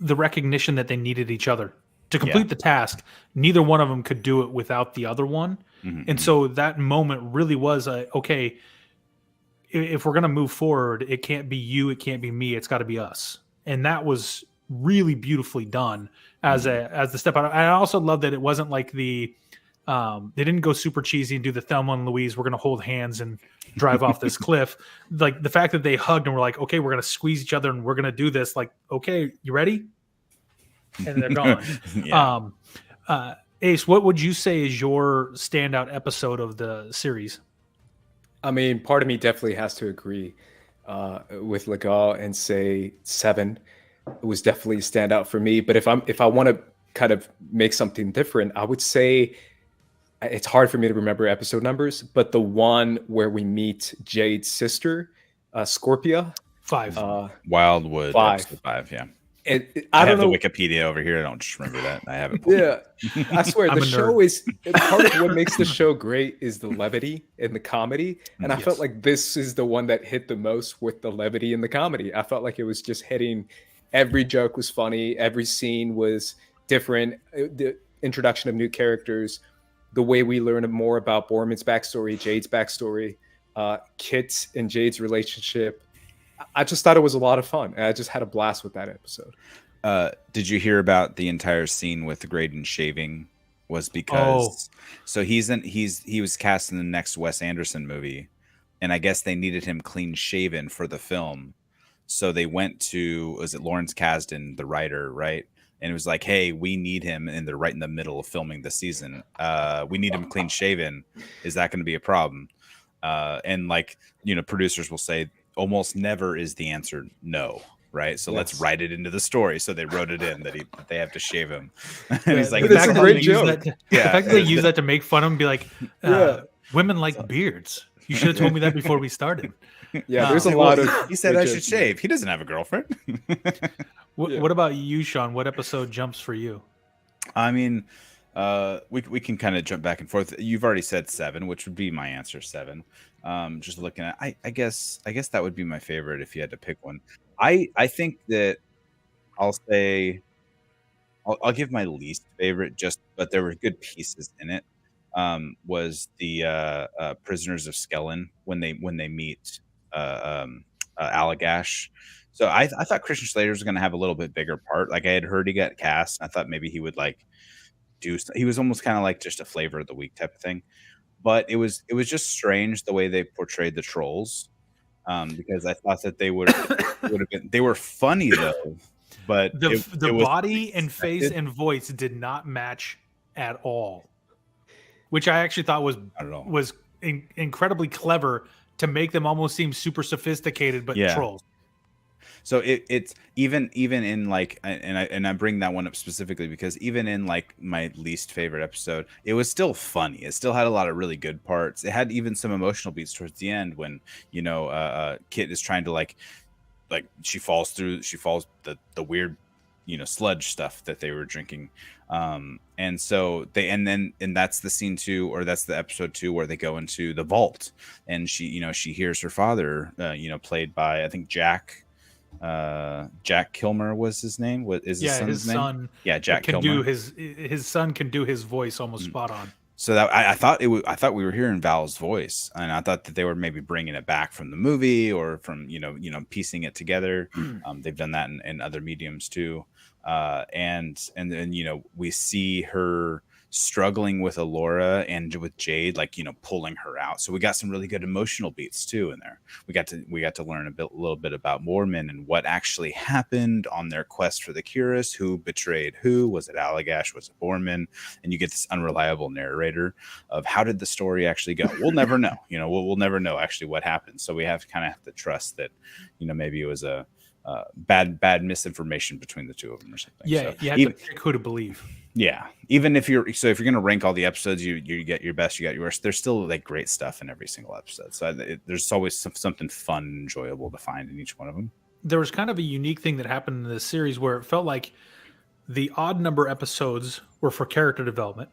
Speaker 1: the recognition that they needed each other to complete the task. Neither one of them could do it without the other one. Mm-hmm. And so that moment really was okay, if we're going to move forward, it can't be you, it can't be me, it's got to be us. And that was really beautifully done as the step out. I also love that it wasn't like they didn't go super cheesy and do the Thelma and Louise, we're going to hold hands and drive off this cliff. Like the fact that they hugged and were like, okay, we're going to squeeze each other and we're going to do this. Like, okay, you ready? And they're gone. Ace, what would you say is your standout episode of the series?
Speaker 4: I mean, part of me definitely has to agree with Legal and say 7. It was definitely a standout for me. But if I want to kind of make something different, I would say it's hard for me to remember episode numbers, but the one where we meet Jade's sister, Scorpia.
Speaker 1: 5.
Speaker 3: Wildwood,
Speaker 4: 5.
Speaker 3: episode 5. Yeah.
Speaker 4: I
Speaker 3: I
Speaker 4: don't
Speaker 3: have
Speaker 4: know.
Speaker 3: the Wikipedia over here. I don't just remember that. I have it. pulled up.
Speaker 4: Yeah, I swear
Speaker 1: I'm
Speaker 4: the
Speaker 1: a
Speaker 4: show
Speaker 1: nerd.
Speaker 4: is part of what makes the show great is the levity and the comedy, and I
Speaker 1: Yes.
Speaker 4: felt like this is the one that hit the most with the levity and the comedy. I felt like it was just hitting. Every joke was funny. Every scene was different. The introduction of new characters, the way we learn more about Borman's backstory, Jade's backstory, Kit and Jade's relationship. I just thought it was a lot of fun. And I just had a blast with that episode.
Speaker 3: Did you hear about the entire scene with Graydon shaving? Was because so he was cast in the next Wes Anderson movie, and I guess they needed him clean shaven for the film. So they went to, was it Lawrence Kasdan, the writer, right? And it was like, hey, we need him, and they're right in the middle of filming the season. We need him clean shaven. Is that going to be a problem? And like, producers will say almost never is the answer no, right? So let's write it into the story. So they wrote it in that they have to shave him. And he's like,
Speaker 1: the
Speaker 4: that's
Speaker 1: fact
Speaker 4: a
Speaker 1: that
Speaker 4: great
Speaker 1: they use
Speaker 4: joke.
Speaker 1: that-
Speaker 3: Yeah.
Speaker 1: The fact that they use that to make fun of him, be like,
Speaker 4: Yeah.
Speaker 1: women like beards. You should have told me that before we started.
Speaker 4: Yeah, there's a
Speaker 3: Well,
Speaker 4: lot of.
Speaker 3: he said
Speaker 4: good
Speaker 3: I should
Speaker 4: jokes.
Speaker 3: shave. He doesn't have a girlfriend.
Speaker 1: What about you, Sean? What episode jumps for you?
Speaker 3: I mean, we can kind of jump back and forth. You've already said 7, which would be my answer, 7. Just looking at, I guess that would be my favorite if you had to pick one. I think that I'll say I'll give my least favorite, but there were good pieces in it. Was the Prisoners of Skellen when they meet Allagash. So I thought Christian Slater was going to have a little bit bigger part. Like I had heard he got cast. I thought maybe he would like he was almost kind of like just a flavor of the week type of thing. But it was just strange the way they portrayed the trolls, because I thought that they would have been, they were funny though, but
Speaker 1: The
Speaker 3: it was
Speaker 1: body and face and voice did not match at all, which I actually thought was
Speaker 3: I don't know.
Speaker 1: was incredibly clever to make them almost seem super sophisticated, but
Speaker 3: Yeah.
Speaker 1: trolls.
Speaker 3: So it's even in like, and I bring that one up specifically because even in like my least favorite episode, it was still funny. It still had a lot of really good parts. It had even some emotional beats towards the end when Kit is trying to like she falls the weird sludge stuff that they were drinking, and so and that's the scene 2, or that's the episode 2 where they go into the vault and she hears her father, played by I think Jack Kilmer was his name. What is his son's name?
Speaker 1: Son.
Speaker 3: Yeah, Jack
Speaker 1: can
Speaker 3: Kilmer.
Speaker 1: do his son can do his voice almost spot on.
Speaker 3: So that I thought I thought we were hearing Val's voice, and I thought that they were maybe bringing it back from the movie or from piecing it together. They've done that in other mediums too, and then we see her struggling with Alora and with Jade, like pulling her out. So we got some really good emotional beats too in there. We got to learn a little bit about Mormon and what actually happened on their quest for the Curus. Who betrayed who? Was it Allagash? Was it Borman? And you get this unreliable narrator of how did the story actually go. We'll never know. We'll never know actually what happened. So we have to trust that maybe it was a bad misinformation between the two of them or something.
Speaker 1: Yeah,
Speaker 3: So
Speaker 1: you have to pick who to believe.
Speaker 3: yeah, even if you're going to rank all the episodes, you get your best, you got your worst. There's still like great stuff in every single episode. So there's always something fun and enjoyable to find in each one of them.
Speaker 1: There was kind of a unique thing that happened in this series where it felt like the odd number episodes were for character development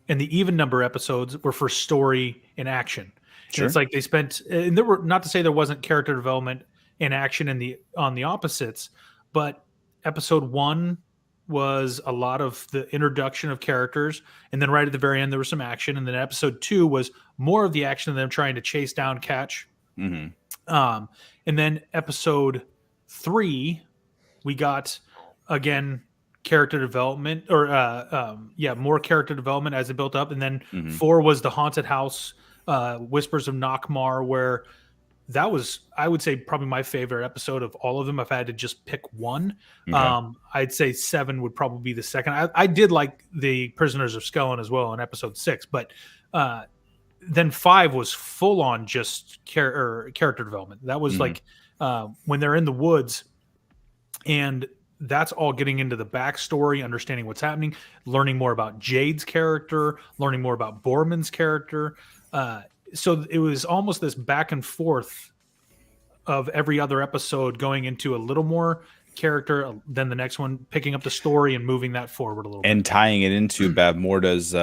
Speaker 1: and the even number episodes were for story and action.
Speaker 3: Sure.
Speaker 1: And it's like they spent, and there were, not to say there wasn't character development and action on the opposites, but episode 1 was a lot of the introduction of characters, and then right at the very end there was some action, and then episode 2 was more of the action of them trying to chase down Catch.
Speaker 3: Mm-hmm.
Speaker 1: And then episode 3 we got again character development, or more character development as it built up, and then 4 was the haunted house, Whispers of Nockmar, where that was, I would say, probably my favorite episode of all of them. If I had to just pick one,
Speaker 3: Okay.
Speaker 1: I'd say 7 would probably be the second. I did like the Prisoners of Skellen as well in episode 6, but then 5 was full on just character development. That was like when they're in the woods and that's all getting into the backstory, understanding what's happening, learning more about Jade's character, learning more about Borman's character. So it was almost this back and forth of every other episode going into a little more character than the next one, picking up the story and moving that forward a little bit.
Speaker 3: And tying it into Bab Morta's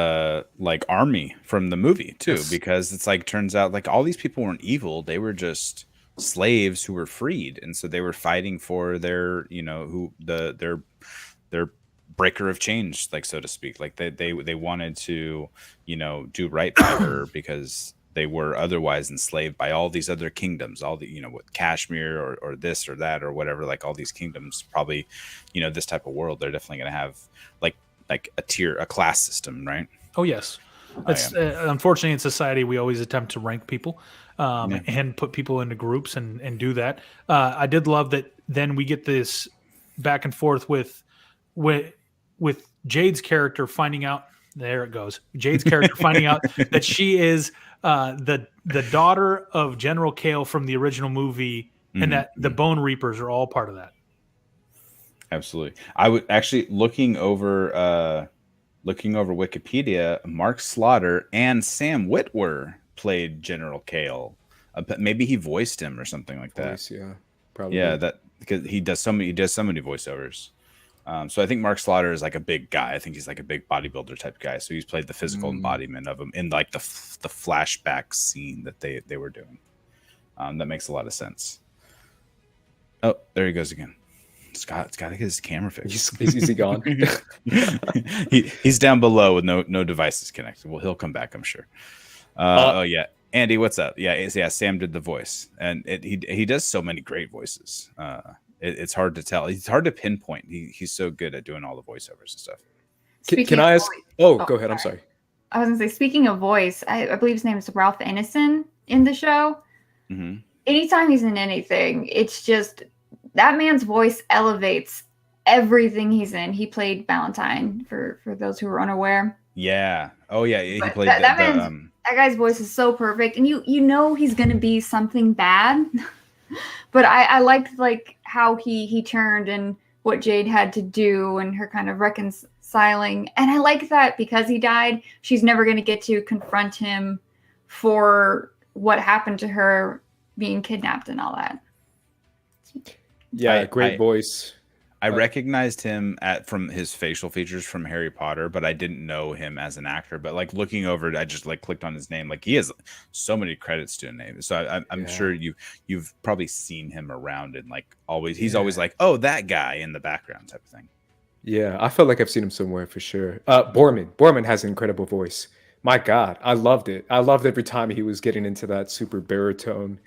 Speaker 3: like army from the movie too, because it's like turns out like all these people weren't evil, they were just slaves who were freed, and so they were fighting for their, you know, their breaker of change, like, so to speak. Like they wanted to, you know, do right by her because they were otherwise enslaved by all these other kingdoms, all the, you know, what, Kashmir or this or that or whatever, like all these kingdoms, probably, you know, this type of world, they're definitely going to have like a class system, right?
Speaker 1: Oh yes. It's unfortunately in society, we always attempt to rank people and put people into groups and do that. I did love that. Then we get this back and forth with Jade's character finding out, there it goes. Jade's character finding out that she is the daughter of General Kale from the original movie, and that the Bone Reapers are all part of that.
Speaker 3: Absolutely. I would actually looking over Wikipedia, Mark Slaughter and Sam Witwer played General Kale. Maybe he voiced him or something like that.
Speaker 4: Yeah, probably.
Speaker 3: Yeah, that because he does so many voiceovers. So I think Mark Slaughter is like a big guy. I think he's like a big bodybuilder type guy. So he's played the physical embodiment of him in like the flashback scene that they were doing. That makes a lot of sense. Oh, there he goes again. Scott's got to get his camera fixed.
Speaker 4: Is he gone?
Speaker 3: He's down below with no devices connected. Well, he'll come back, I'm sure. Oh yeah, Andy, what's up? Yeah, Sam did the voice, and he does so many great voices. It's hard to tell. It's hard to pinpoint. He's so good at doing all the voiceovers and stuff.
Speaker 4: Can I ask? Oh, go ahead. I'm sorry.
Speaker 2: I was gonna say, speaking of voice, I believe his name is Ralph Ineson in the show.
Speaker 3: Mm-hmm.
Speaker 2: Anytime he's in anything, it's just that man's voice elevates everything he's in. He played Valentine for those who are unaware.
Speaker 3: Yeah. Oh yeah. He played
Speaker 2: that guy's voice is so perfect, and you know he's gonna be something bad. But I liked like how he turned and what Jade had to do and her kind of reconciling. And I like that because he died, she's never going to get to confront him for what happened to her being kidnapped and all that.
Speaker 4: Yeah, great voice.
Speaker 3: I recognized him from his facial features from Harry Potter, but I didn't know him as an actor. But like looking over it, I just like clicked on his name. Like he has so many credits to a name, so I'm sure you've probably seen him around and like always. He's always like, oh, that guy in the background type of thing.
Speaker 4: Yeah, I felt like I've seen him somewhere for sure. Borman has an incredible voice. My God, I loved it. I loved every time he was getting into that super baritone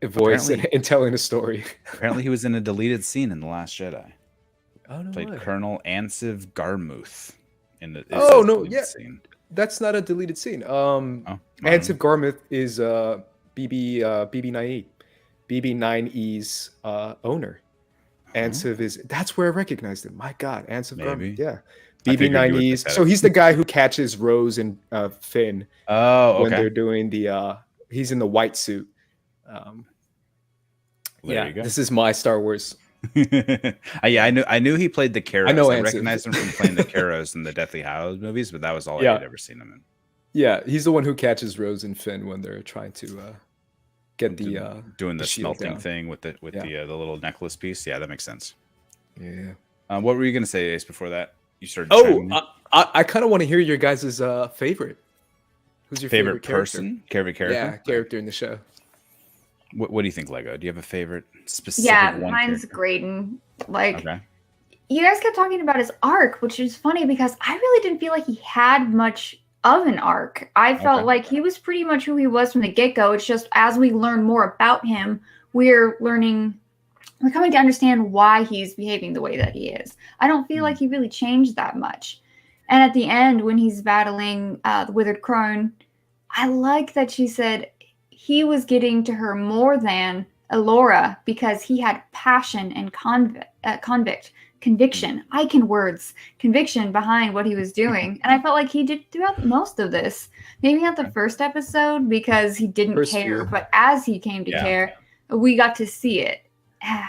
Speaker 4: voice and telling a story.
Speaker 3: Apparently he was in a deleted scene in The Last Jedi.
Speaker 4: Oh, no
Speaker 3: Played
Speaker 4: way.
Speaker 3: Colonel Ansiv Garmuth in the scene.
Speaker 4: That's not a deleted scene. Ansiv Garmuth is BB9E's owner. Ansiv that's where I recognized him. My God, Ansiv Garmuth. Yeah. BB9E's. So he's the guy who catches Rose and Finn when they're doing he's in the white suit.
Speaker 3: You go.
Speaker 4: This is my Star Wars.
Speaker 3: I knew he played the Caros. I recognized him from playing the Caros in the Deathly Hallows movies, but that was all I had ever seen him in.
Speaker 4: Yeah, he's the one who catches Rose and Finn when they're trying to get
Speaker 3: doing the smelting thing with the little necklace piece. Yeah, that makes sense.
Speaker 4: Yeah.
Speaker 3: What were you gonna say, Ace? Before that, you started.
Speaker 4: I kind of want to hear your guys' favorite. Who's your favorite
Speaker 3: person? Favorite character?
Speaker 4: Yeah, character in the show.
Speaker 3: What do you think, Lego? Do you have a favorite specific?
Speaker 2: Yeah,
Speaker 3: one
Speaker 2: mine's
Speaker 3: character?
Speaker 2: Graydon. Like, you guys kept talking about his arc, which is funny because I really didn't feel like he had much of an arc. I felt like he was pretty much who he was from the get-go. It's just as we learn more about him, we're coming to understand why he's behaving the way that he is. I don't feel like he really changed that much. And at the end, when he's battling the Withered Crone, I like that she said he was getting to her more than Elora because he had passion and conviction. I can words. Conviction behind what he was doing. And I felt like he did throughout most of this. Maybe not the first episode because he didn't care, but as he came to care, we got to see it.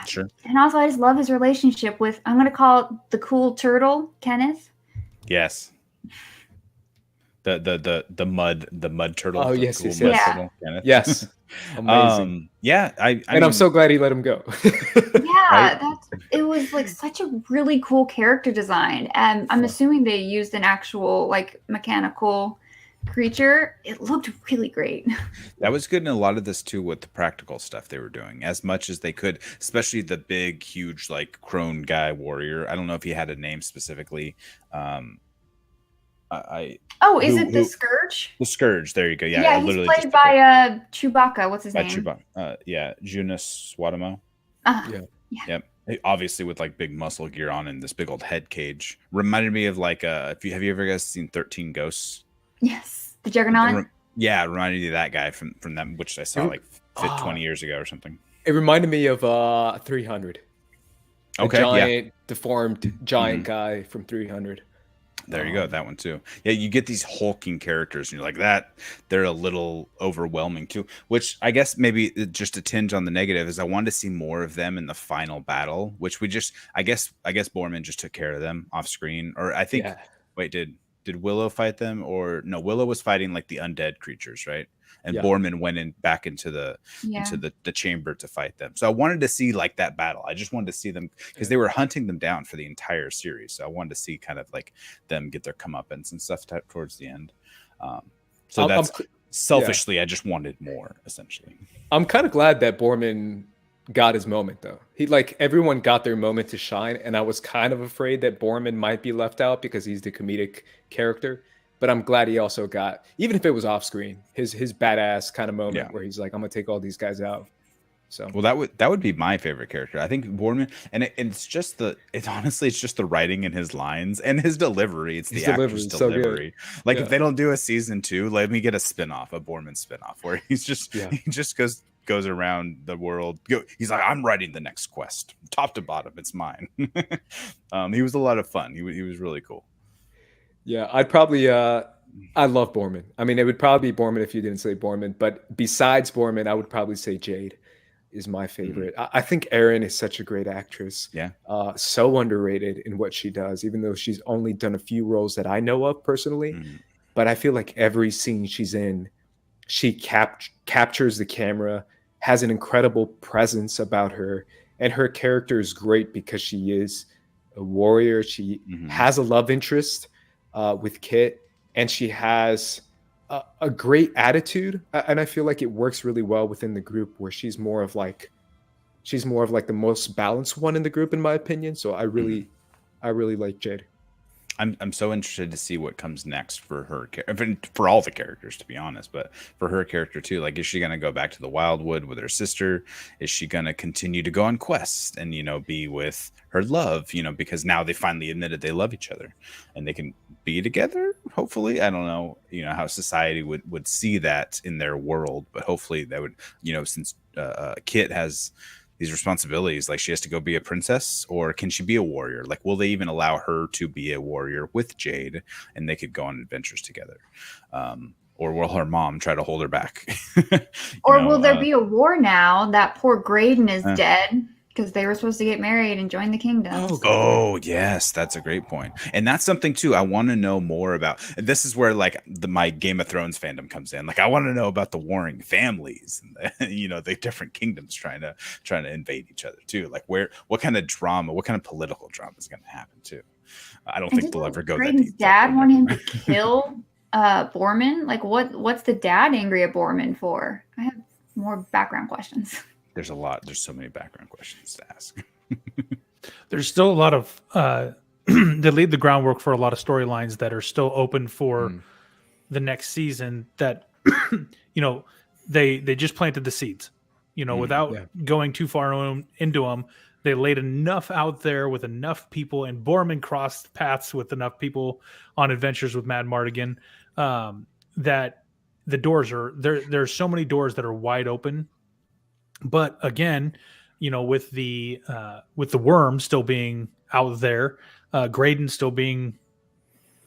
Speaker 3: Sure.
Speaker 2: And also, I just love his relationship with, I'm going to call it the cool turtle, Kenneth.
Speaker 3: Yes. The mud turtle.
Speaker 4: Oh,
Speaker 3: the
Speaker 4: yes,
Speaker 3: cool
Speaker 4: yes,
Speaker 3: mud
Speaker 2: yes.
Speaker 3: turtle, Kenneth.
Speaker 4: Yes. Amazing.
Speaker 3: Yeah, I
Speaker 4: and
Speaker 3: mean,
Speaker 4: I'm so glad he let him go.
Speaker 2: Yeah,
Speaker 3: Right?
Speaker 2: it was like such a really cool character design. And I'm assuming they used an actual like mechanical creature. It looked really great.
Speaker 3: That was good in a lot of this too with the practical stuff they were doing as much as they could, especially the big, huge, like crone guy warrior. I don't know if he had a name specifically.
Speaker 2: Oh, is it the
Speaker 3: who
Speaker 2: Scourge?
Speaker 3: the Scourge? There you go. Yeah, I
Speaker 2: Yeah, he's
Speaker 3: literally
Speaker 2: played
Speaker 3: just
Speaker 2: by Chewbacca. What's his name?
Speaker 3: Chewbacca. Yeah, Junus Swadamo.
Speaker 2: Yeah.
Speaker 3: Yep. Obviously with like big muscle gear on and this big old head cage. Reminded me of like have you ever guys seen 13 Ghosts?
Speaker 2: Yes, the Juggernaut.
Speaker 3: Yeah, it reminded me of that guy from that, which I saw like 20 years ago or something.
Speaker 4: It reminded me of 300.
Speaker 3: Okay,
Speaker 4: giant, deformed giant guy from 300.
Speaker 3: There you go, that one too. Yeah, you get these hulking characters, and you're like that. They're a little overwhelming too. Which I guess maybe just a tinge on the negative is I wanted to see more of them in the final battle, which we just I guess Borman just took care of them off screen, or I think.
Speaker 4: Yeah.
Speaker 3: Wait, did Willow fight them, or no? Willow was fighting like the undead creatures, right? And
Speaker 4: Yeah.
Speaker 3: Borman went back into the chamber to fight them. So I wanted to see like that battle. I just wanted to see them because they were hunting them down for the entire series. So I wanted to see kind of like them get their comeuppance and stuff towards the end. So that's selfishly, I just wanted more essentially.
Speaker 4: I'm kind of glad that Borman got his moment though. Everyone got their moment to shine, and I was kind of afraid that Borman might be left out because he's the comedic character. But I'm glad he also got, even if it was off screen, his badass kind of moment where he's like, I'm gonna take all these guys out. So
Speaker 3: well, that would be my favorite character. I think Borman, and it's just honestly it's just the writing and his lines and his delivery. It's the actor's delivery. So like if they don't do a season 2, let me get a spinoff, a Borman spinoff, where he just goes around the world. He's like, I'm writing the next quest, top to bottom. It's mine. He was a lot of fun. He was really cool.
Speaker 4: Yeah, I'd probably I love Borman. I mean, it would probably be Borman if you didn't say Borman, but besides Borman, I would probably say Jade is my favorite. I think Erin is such a great actress.
Speaker 3: Yeah.
Speaker 4: So underrated in what she does, even though she's only done a few roles that I know of personally. But I feel like every scene she's in, she captures the camera, has an incredible presence about her, and her character is great because she is a warrior. She has a love interest with Kit, and she has a great attitude, and I feel like it works really well within the group, where she's more of like the most balanced one in the group, in my opinion. So I really like Jade.
Speaker 3: I'm so interested to see what comes next for her, for all the characters, to be honest, but for her character too. Like, is she going to go back to the Wildwood with her sister? Is she going to continue to go on quests and, be with her love, because now they finally admitted they love each other and they can be together. Hopefully, I don't know, how society would see that in their world, but hopefully that would, since Kit has these responsibilities, like she has to go be a princess, or can she be a warrior? Like, will they even allow her to be a warrior with Jade and they could go on adventures together? Or will her mom try to hold her back?
Speaker 2: Or will there be a war now that poor Graydon is dead? Because they were supposed to get married and join the kingdom.
Speaker 3: Oh, yes, that's a great point. And that's something too I want to know more about. This is where like my Game of Thrones fandom comes in. Like, I want to know about the warring families and the different kingdoms trying to invade each other too. Like, what kind of drama, what kind of political drama is going to happen too? I don't think they'll ever go that deep.
Speaker 2: Dad want him to kill Borman? Like, what's the dad angry at Borman for? I have more background questions.
Speaker 3: There's so many background questions to ask.
Speaker 1: There's still a lot of they laid the groundwork for a lot of storylines that are still open for the next season that they just planted the seeds, without going too far into them. They laid enough out there with enough people, and Borman crossed paths with enough people on adventures with Mad Mardigan, that the doors are there. There's so many doors that are wide open. But again, with the worm still being out there, Graydon still being,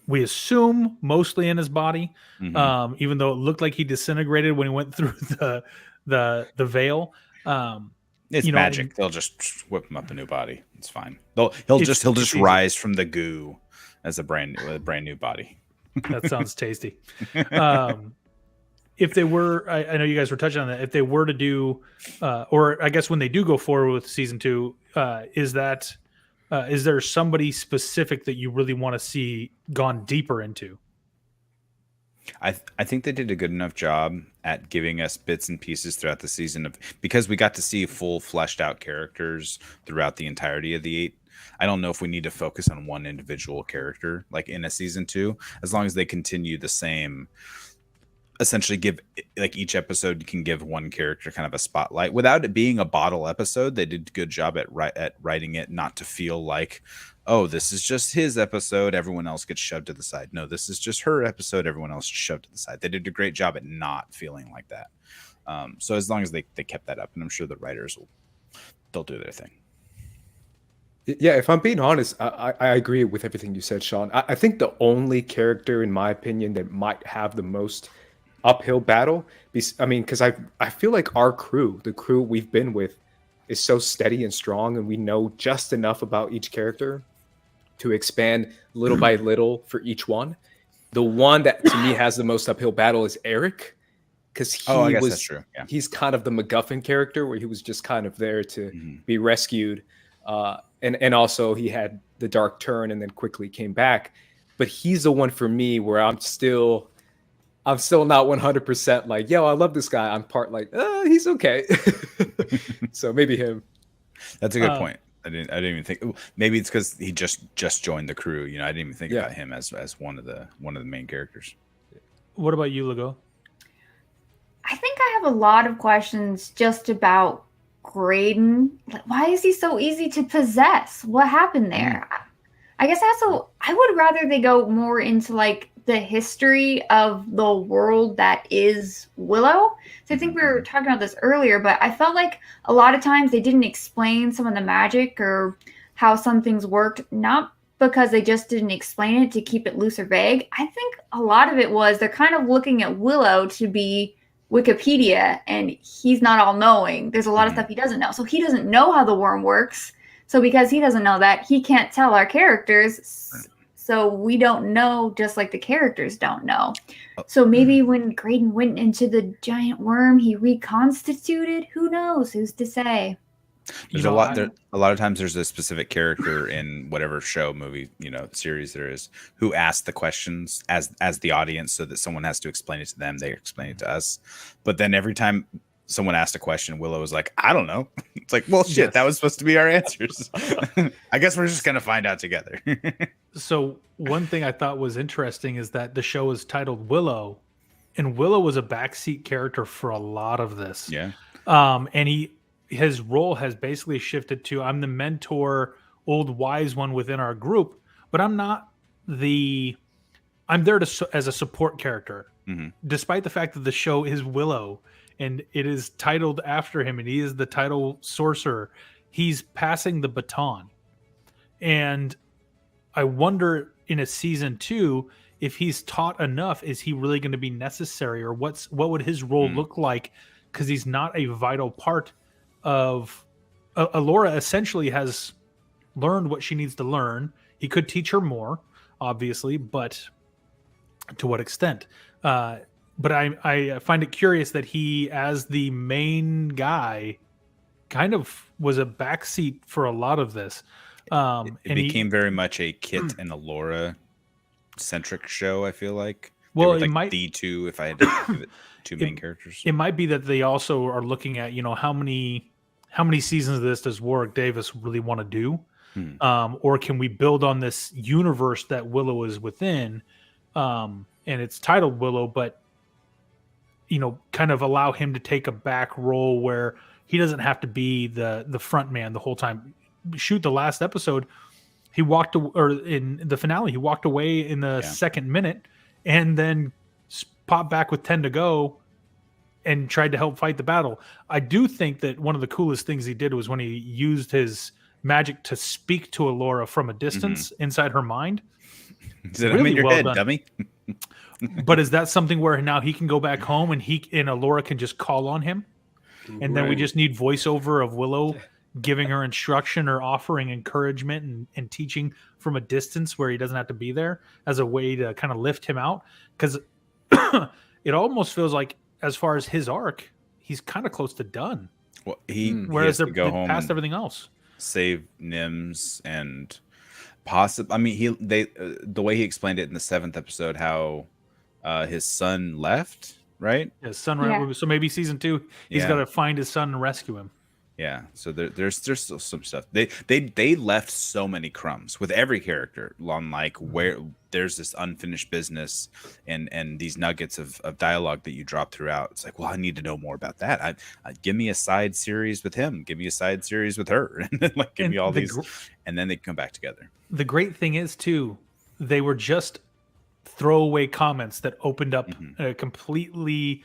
Speaker 1: we assume, mostly in his body, even though it looked like he disintegrated when he went through the veil.
Speaker 3: It's
Speaker 1: you know,
Speaker 3: magic. They'll just whip him up a new body. It's fine. He'll just
Speaker 1: easy.
Speaker 3: rise from the goo as a brand new body.
Speaker 1: That sounds tasty. If they were, I know you guys were touching on that. If they were to do, or I guess when they do go forward with season 2, is there somebody specific that you really want to see gone deeper into?
Speaker 3: I think they did a good enough job at giving us bits and pieces throughout the season because we got to see full fleshed out characters throughout the entirety of the 8. I don't know if we need to focus on one individual character like in a season 2, as long as they continue the same, essentially give like each episode can give one character kind of a spotlight without it being a bottle episode. They did a good job at writing it not to feel like, oh, this is just his episode, everyone else gets shoved to the side. No, this is just her episode, everyone else shoved to the side. They did a great job at not feeling like that. So as long as they kept that up, and I'm sure the writers they'll do their thing.
Speaker 4: Yeah, if I'm being honest, I agree with everything you said, Sean. I think the only character, in my opinion, that might have the most uphill battle, because I feel like our crew, the crew we've been with, is so steady and strong, and we know just enough about each character to expand little by little for each one. The one that to me has the most uphill battle is Eric, because
Speaker 3: that's true. Yeah.
Speaker 4: He's kind of the MacGuffin character where he was just kind of there to be rescued, and also he had the dark turn and then quickly came back. But he's the one for me where I'm still not 100% like, yo, I love this guy. I'm part like, he's okay. So maybe him.
Speaker 3: That's a good point. I didn't even think. Maybe it's because he just joined the crew. I didn't even think about him as one of the main characters.
Speaker 1: What about you, Lego?
Speaker 2: I think I have a lot of questions just about Graydon. Like, why is he so easy to possess? What happened there? I guess also I would rather they go more into like the history of the world that is Willow. So I think we were talking about this earlier, but I felt like a lot of times they didn't explain some of the magic or how some things worked, not because they just didn't explain it to keep it loose or vague. I think a lot of it was they're kind of looking at Willow to be Wikipedia, and he's not all knowing. There's a lot of stuff he doesn't know. So he doesn't know how the worm works. So because he doesn't know that, he can't tell our characters. So we don't know, just like the characters don't know. So maybe when Graydon went into the giant worm, he reconstituted. Who knows? Who's to say?
Speaker 3: There's a lot of times there's a specific character in whatever show, movie, series there is, who asks the questions as the audience, so that someone has to explain it to them. They explain it to us. But then every time someone asked a question, Willow was like, I don't know. It's like, well, shit, that was supposed to be our answers. I guess we're just going to find out together.
Speaker 1: So one thing I thought was interesting is that the show is titled Willow, and Willow was a backseat character for a lot of this. Yeah. And his role has basically shifted to, I'm the mentor, old wise one within our group, but I'm not I'm there as a support character, despite the fact that the show is Willow and it is titled after him and he is the title sorcerer. He's passing the baton. And I wonder in a season 2, if he's taught enough, is he really going to be necessary, or what would his role look like? Because he's not a vital part of Alora. Essentially has learned what she needs to learn. He could teach her more, obviously, but to what extent? But I find it curious that he, as the main guy, kind of was a backseat for a lot of this.
Speaker 3: It became very much a Kit and Alora centric show, I feel like.
Speaker 1: Well,
Speaker 3: it
Speaker 1: like might
Speaker 3: the two, if I had to give it two main characters.
Speaker 1: It might be that they also are looking at, how many seasons of this does Warwick Davis really want to do? Or can we build on this universe that Willow is within? And it's titled Willow, but kind of allow him to take a back role where he doesn't have to be the front man the whole time. Shoot, the last episode, he walked, or in the finale, he walked away in the second minute and then popped back with 10 to go and tried to help fight the battle. I do think that one of the coolest things he did was when he used his magic to speak to Alora from a distance inside her mind.
Speaker 3: He said, I'm in your head, dummy.
Speaker 1: But is that something where now he can go back home and Alora can just call on him? and then we
Speaker 4: Right.
Speaker 1: just need voiceover of Willow giving her instruction or offering encouragement and teaching from a distance where he doesn't have to be there as a way to kind of lift him out. Because it almost feels like, as far as his arc, he's kind of close to done.
Speaker 3: Well, he
Speaker 1: Whereas
Speaker 3: has to go
Speaker 1: they're
Speaker 3: home
Speaker 1: past
Speaker 3: and
Speaker 1: everything else.
Speaker 3: save Nims and possibly. I mean, the way he explained it in the 7th episode, how his son left, right?
Speaker 1: Yeah, son.
Speaker 2: Yeah.
Speaker 1: So maybe season 2, he's
Speaker 3: Yeah.
Speaker 1: got to find his son and rescue him.
Speaker 3: Yeah, so there's still some stuff. They left so many crumbs with every character on, like, where there's this unfinished business and these nuggets of dialogue that you drop throughout. It's like, well, I need to know more about that. Give me a side series with him. Give me a side series with her. And then, like, give me all these, and then they come back together.
Speaker 1: The great thing is too, they were just throwaway comments that opened up a completely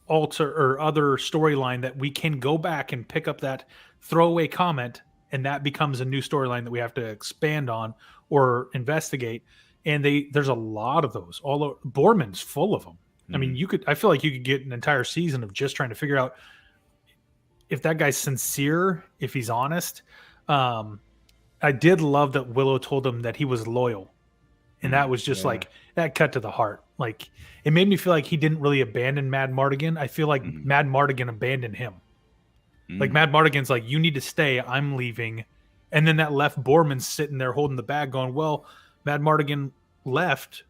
Speaker 1: alter or other storyline that we can go back and pick up that throwaway comment, and that becomes a new storyline that we have to expand on or investigate. And there's a lot of those. All over. Borman's full of them. I mean, I feel like you could get an entire season of just trying to figure out if that guy's sincere, if he's honest. I did love that Willow told him that he was loyal. And that was just like, that cut to the heart. Like, it made me feel like he didn't really abandon Mad Mardigan. I feel like Mad Mardigan abandoned him. Like, Mad Mardigan's like, you need to stay, I'm leaving. And then that left Borman sitting there holding the bag going, well, Mad Mardigan left.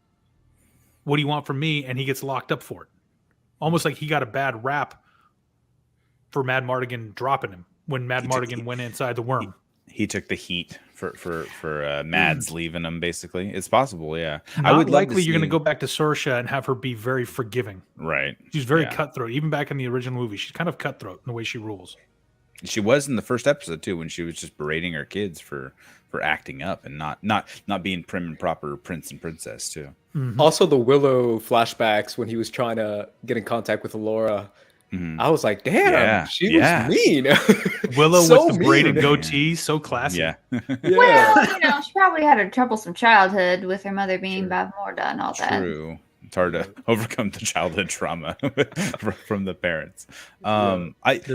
Speaker 1: What do you want from me? And he gets locked up for it. Almost like he got a bad rap for Mad Mardigan dropping him when Mad Mardigan went inside the worm.
Speaker 3: He took the heat for Mads leaving him. Basically, it's possible. Yeah,
Speaker 1: I would likely you're going to go back to Saoirse and have her be very forgiving.
Speaker 3: Right.
Speaker 1: She's very cutthroat. Even back in the original movie, she's kind of cutthroat in the way she rules.
Speaker 3: She was in the first episode too, when she was just berating her kids for acting up and not being prim and proper prince and princess too.
Speaker 4: Also, the Willow flashbacks when he was trying to get in contact with Laura. I was like, damn, she was mean.
Speaker 1: Willow
Speaker 4: So
Speaker 1: with the braided
Speaker 4: mean.
Speaker 1: goatee, so classy.
Speaker 3: Yeah.
Speaker 2: Well, she probably had a troublesome childhood with her mother being Bavmorda and all that.
Speaker 3: True. It's hard to overcome the childhood trauma from the parents.
Speaker 1: There's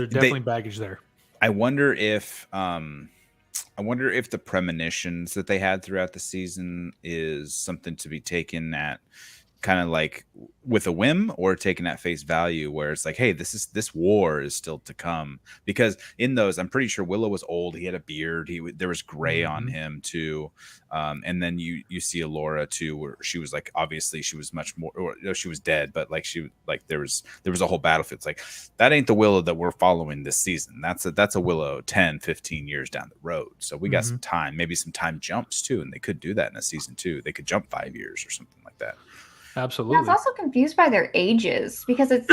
Speaker 1: definitely baggage there.
Speaker 3: I wonder if the premonitions that they had throughout the season is something to be taken at kind of like with a whim, or taken at face value, where it's like, hey, this war is still to come. Because in those, I'm pretty sure Willow was old. He had a beard. There was gray on him too. And then you see Alora too, where she was like, obviously she was much more, or she was dead, but like there was a whole battlefield. It's like, that ain't the Willow that we're following this season. That's a Willow 10, 15 years down the road. So we got some time, maybe some time jumps too. And they could do that in a season 2. They could jump 5 years or something like that.
Speaker 1: Absolutely.
Speaker 2: I was also confused by their ages, because it's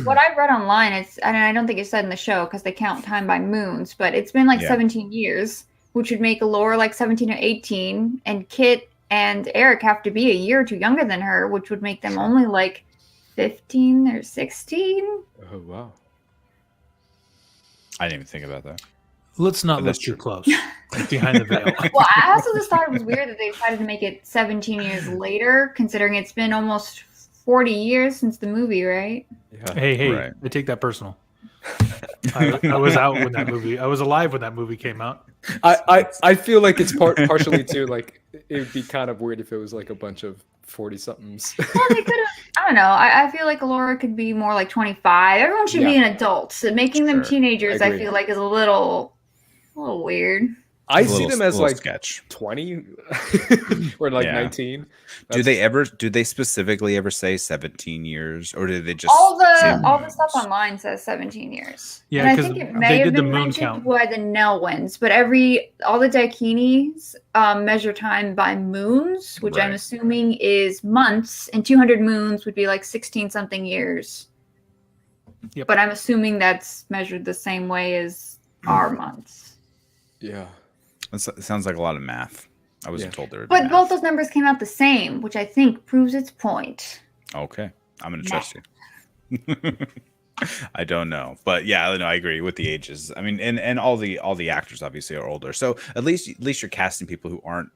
Speaker 2: what I've read online. And I don't think it's said in the show because they count time by moons, but it's been like 17 years, which would make Alora like 17 or 18, and Kit and Eric have to be a year or two younger than her, which would make them only like 15 or 16.
Speaker 4: Oh, wow.
Speaker 3: I didn't even think about that.
Speaker 1: Let's not look too close behind the veil.
Speaker 2: Well, I also just thought it was weird that they decided to make it 17 years later, considering it's been almost 40 years since the movie, right?
Speaker 4: Yeah.
Speaker 1: Hey,
Speaker 3: Right.
Speaker 1: I take that personal. I was out when that movie. I was alive when that movie came out.
Speaker 4: I feel like it's partially too, like, it would be kind of weird if it was like a bunch of 40-somethings.
Speaker 2: Well, they could have. I don't know. I feel like Alora could be more like 25. Everyone should be an adult. So making them teenagers, I feel like, is a little weird.
Speaker 4: I see them as like
Speaker 3: sketch
Speaker 4: 20 or like 19.
Speaker 3: Do they specifically ever say 17 years, or do they just
Speaker 2: all the stuff online says 17 years?
Speaker 1: Yeah,
Speaker 2: and I
Speaker 1: 'cause
Speaker 2: think it
Speaker 1: they
Speaker 2: may have
Speaker 1: did the
Speaker 2: been
Speaker 1: moon
Speaker 2: mentioned
Speaker 1: count.
Speaker 2: by the Nelwyns, but all the Dakinis measure time by moons, which I'm
Speaker 3: Right.
Speaker 2: assuming is months, and 200 moons would be like 16 something years.
Speaker 1: Yep.
Speaker 2: But I'm assuming that's measured the same way as our months.
Speaker 4: Yeah.
Speaker 3: It sounds like a lot of math. I wasn't told there would be
Speaker 2: But
Speaker 3: math.
Speaker 2: both those numbers came out the same, which I think proves its point.
Speaker 3: Okay, I'm gonna trust you. I don't know, but yeah, no, I agree with the ages. I mean, and all the actors obviously are older, so at least you're casting people who aren't,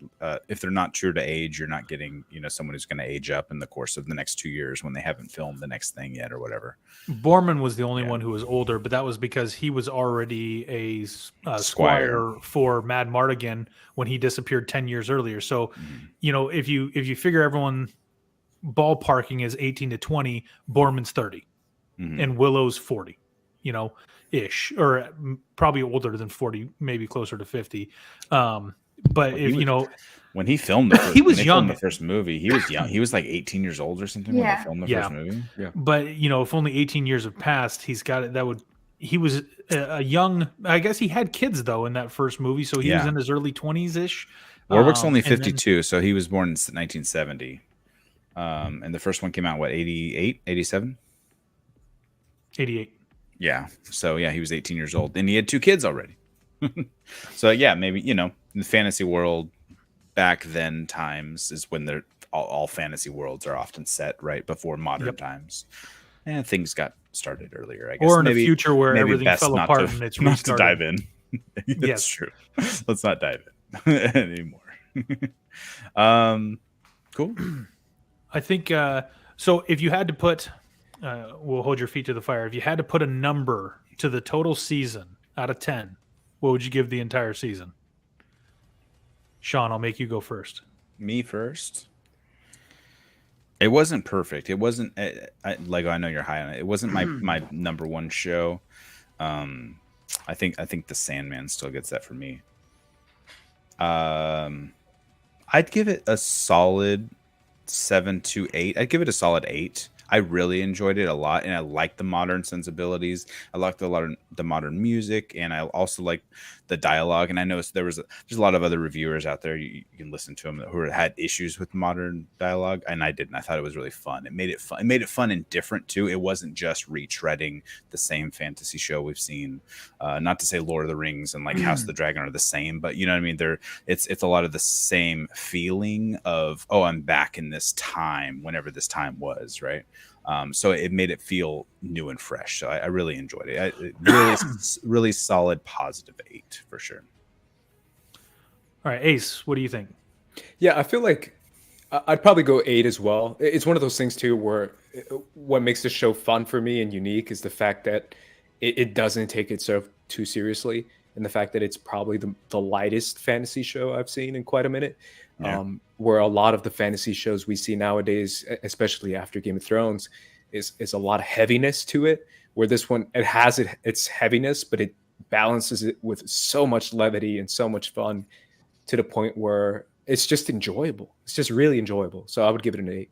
Speaker 3: if they're not true to age, you're not getting someone who's going to age up in the course of the next 2 years when they haven't filmed the next thing yet or whatever.
Speaker 1: Borman was the only one who was older, but that was because he was already a squire for Mad Mardigan when he disappeared 10 years earlier. So, if you figure everyone ballparking is 18 to 20, Borman's 30 and Willow's 40, ish, or probably older than 40, maybe closer to 50. But
Speaker 3: when he filmed the first,
Speaker 1: he was young.
Speaker 3: The first movie, he was young. He was like 18 years old or something when they filmed the first movie. Yeah.
Speaker 1: But if only 18 years have passed, he's got it. He was a young. I guess he had kids though in that first movie, so he was in his early 20s ish.
Speaker 3: Warwick's only 52, so he was born in 1970. And the first one came out 88, 87,
Speaker 1: 88.
Speaker 3: Yeah. So yeah, he was 18 years old, and he had 2 kids already. So yeah, maybe in the fantasy world. Back then times is when they're all fantasy worlds are often set right before modern times, and things got started earlier, I guess,
Speaker 1: or in a future where everything fell apart and it's
Speaker 3: not
Speaker 1: restarted.
Speaker 3: to dive in. That's true. Let's not dive in anymore. Cool.
Speaker 1: I think so. If you had to put, we'll hold your feet to the fire. If you had to put a number to the total season out of 10, what would you give the entire season? Sean, I'll make you go first.
Speaker 3: Me first. It wasn't perfect. It wasn't Lego. I know you're high on it. It wasn't my number one show. I think The Sandman still gets that for me. I'd give it a solid 7 to 8. I'd give it a solid 8. I really enjoyed it a lot, and I like the modern sensibilities. I like the modern music, and I also like the dialogue. And I know there's a lot of other reviewers out there you can listen to them who had issues with modern dialogue, and I didn't. I thought it was really fun. It made it fun. It made it fun and different too. It wasn't just retreading the same fantasy show we've seen. Not to say Lord of the Rings and like House of the Dragon are the same, but you know what I mean. It's a lot of the same feeling of, oh, I'm back in this time, whenever this time was, right? So it made it feel new and fresh. So I really enjoyed it. Really solid, positive 8 for sure.
Speaker 1: All right, Ace, what do you think?
Speaker 4: Yeah, I feel like I'd probably go 8 as well. It's one of those things too where what makes the show fun for me and unique is the fact that it doesn't take itself too seriously, and the fact that it's probably the lightest fantasy show I've seen in quite a minute. Yeah. Where a lot of the fantasy shows we see nowadays, especially after Game of Thrones, is a lot of heaviness to it. Where this one, it has its heaviness, but it balances it with so much levity and so much fun to the point where it's just enjoyable. It's just really enjoyable. So I would give it an 8.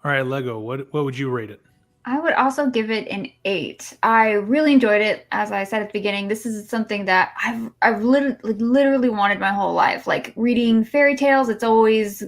Speaker 1: All right, Lego, what would you rate it?
Speaker 2: I would also give it an 8. I really enjoyed it. As I said at the beginning, this is something that I've literally wanted my whole life. Like reading fairy tales, it's always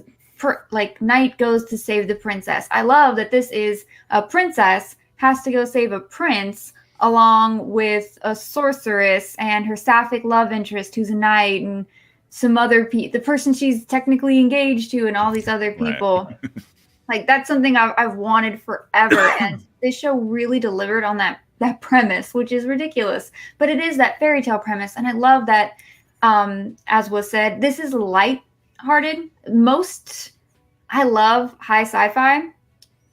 Speaker 2: like knight goes to save the princess. I love that this is a princess has to go save a prince along with a sorceress and her sapphic love interest who's a knight and some other the person she's technically engaged to and all these other people. Right. Like, that's something I've wanted forever, and this show really delivered on that premise, which is ridiculous. But it is that fairy tale premise, and I love that, as was said, this is light-hearted. I love high sci-fi,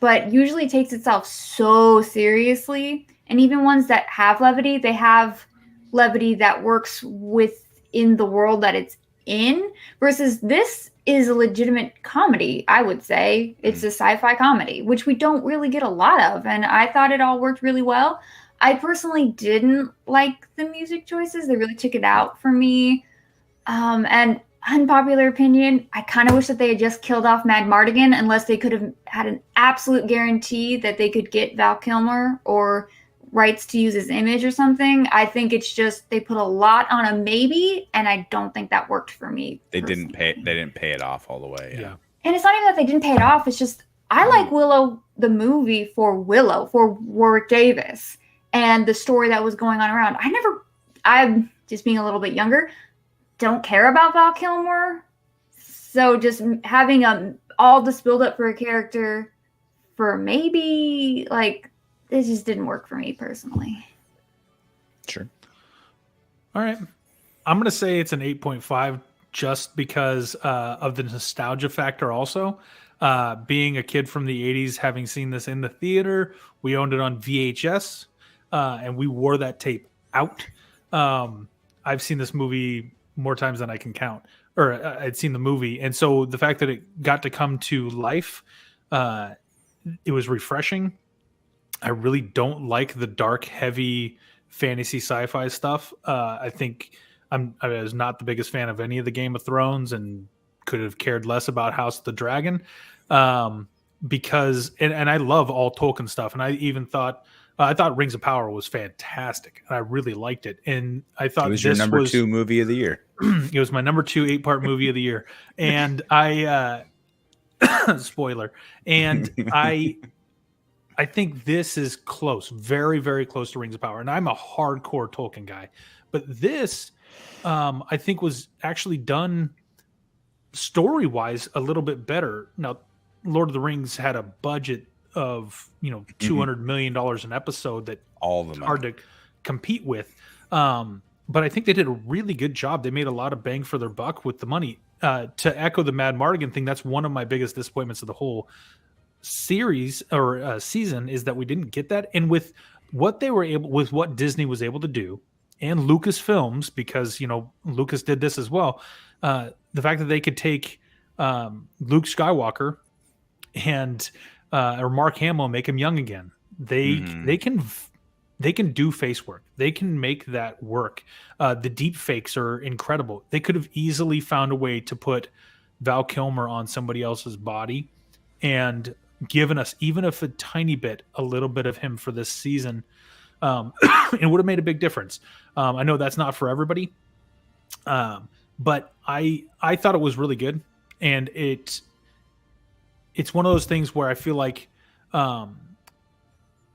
Speaker 2: but usually takes itself so seriously. And even ones that have levity, they have levity that works within the world that it's in, versus this is a legitimate comedy, I would say. It's a sci-fi comedy, which we don't really get a lot of, and I thought it all worked really well. I personally didn't like the music choices. They really took it out for me. And unpopular opinion, I kind of wish that they had just killed off Mad Mardigan, unless they could have had an absolute guarantee that they could get Val Kilmer or rights to use his image or something. I think it's just they put a lot on a maybe, and I don't think that worked for me.
Speaker 3: They didn't pay it off all the way. Yeah.
Speaker 2: And it's not even that they didn't pay it off. It's just I like Willow the movie for Warwick Davis and the story that was going on around. I'm just being a little bit younger, don't care about Val Kilmer. So just having all this build up for a character for maybe like it just didn't work for me personally.
Speaker 3: Sure.
Speaker 1: All right. I'm going to say it's an 8.5 just because of the nostalgia factor also. Being a kid from the 80s, having seen this in the theater, we owned it on VHS, and we wore that tape out. I've seen this movie more times than I can count, or I'd seen the movie. And so the fact that it got to come to life, it was refreshing. I really don't like the dark, heavy fantasy sci-fi stuff. I think I was not the biggest fan of any of the Game of Thrones and could have cared less about House of the Dragon. Because I love all Tolkien stuff. And I even thought, I thought Rings of Power was fantastic. And I really liked it. And I thought
Speaker 3: It was your number 2 movie of the year.
Speaker 1: It was my number 2 8-part movie of the year. And I, spoiler. And I think this is close, very, very close to Rings of Power. And I'm a hardcore Tolkien guy. But this, I think, was actually done story-wise a little bit better. Now, Lord of the Rings had a budget of, $200 million an episode that
Speaker 3: all of them
Speaker 1: hard to compete with. But I think they did a really good job. They made a lot of bang for their buck with the money. To echo the Mad Mardigan thing, that's one of my biggest disappointments of the whole series or season is that we didn't get that. And with what Disney was able to do, and Lucasfilms, because Lucas did this as well, the fact that they could take Luke Skywalker and or Mark Hamill and make him young again, they can do face work. They can make that work. The deep fakes are incredible. They could have easily found a way to put Val Kilmer on somebody else's body and given us, even if a tiny bit, a little bit of him for this season. It would have made a big difference. I know that's not for everybody, but I thought it was really good, and it's one of those things where I feel like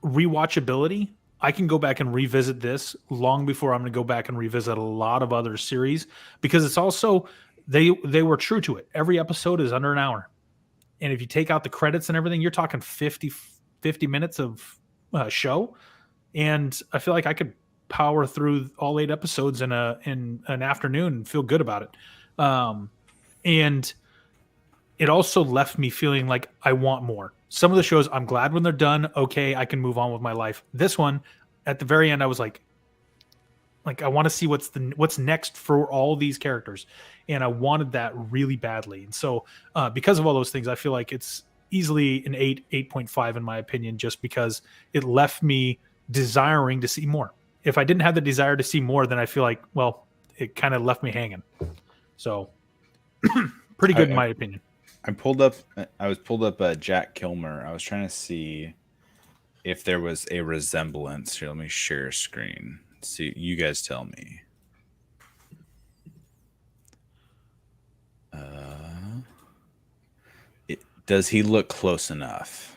Speaker 1: rewatchability. I can go back and revisit this long before I'm going to go back and revisit a lot of other series, because it's also they were true to it. Every episode is under an hour, and if you take out the credits and everything, you're talking 50 minutes of show. And I feel like I could power through all 8 episodes in an afternoon and feel good about it. And it also left me feeling like I want more. Some of the shows, I'm glad when they're done. Okay, I can move on with my life. This one, at the very end, I was like I want to see what's next for all these characters, and I wanted that really badly. And so, because of all those things, I feel like it's easily an 8.5 in my opinion, just because it left me desiring to see more. If I didn't have the desire to see more, then I feel like, well, it kind of left me hanging. So, pretty good in my opinion.
Speaker 3: I was pulled up Jack Kilmer. I was trying to see if there was a resemblance. Here, let me share screen. See, you guys tell me. Does he look close enough?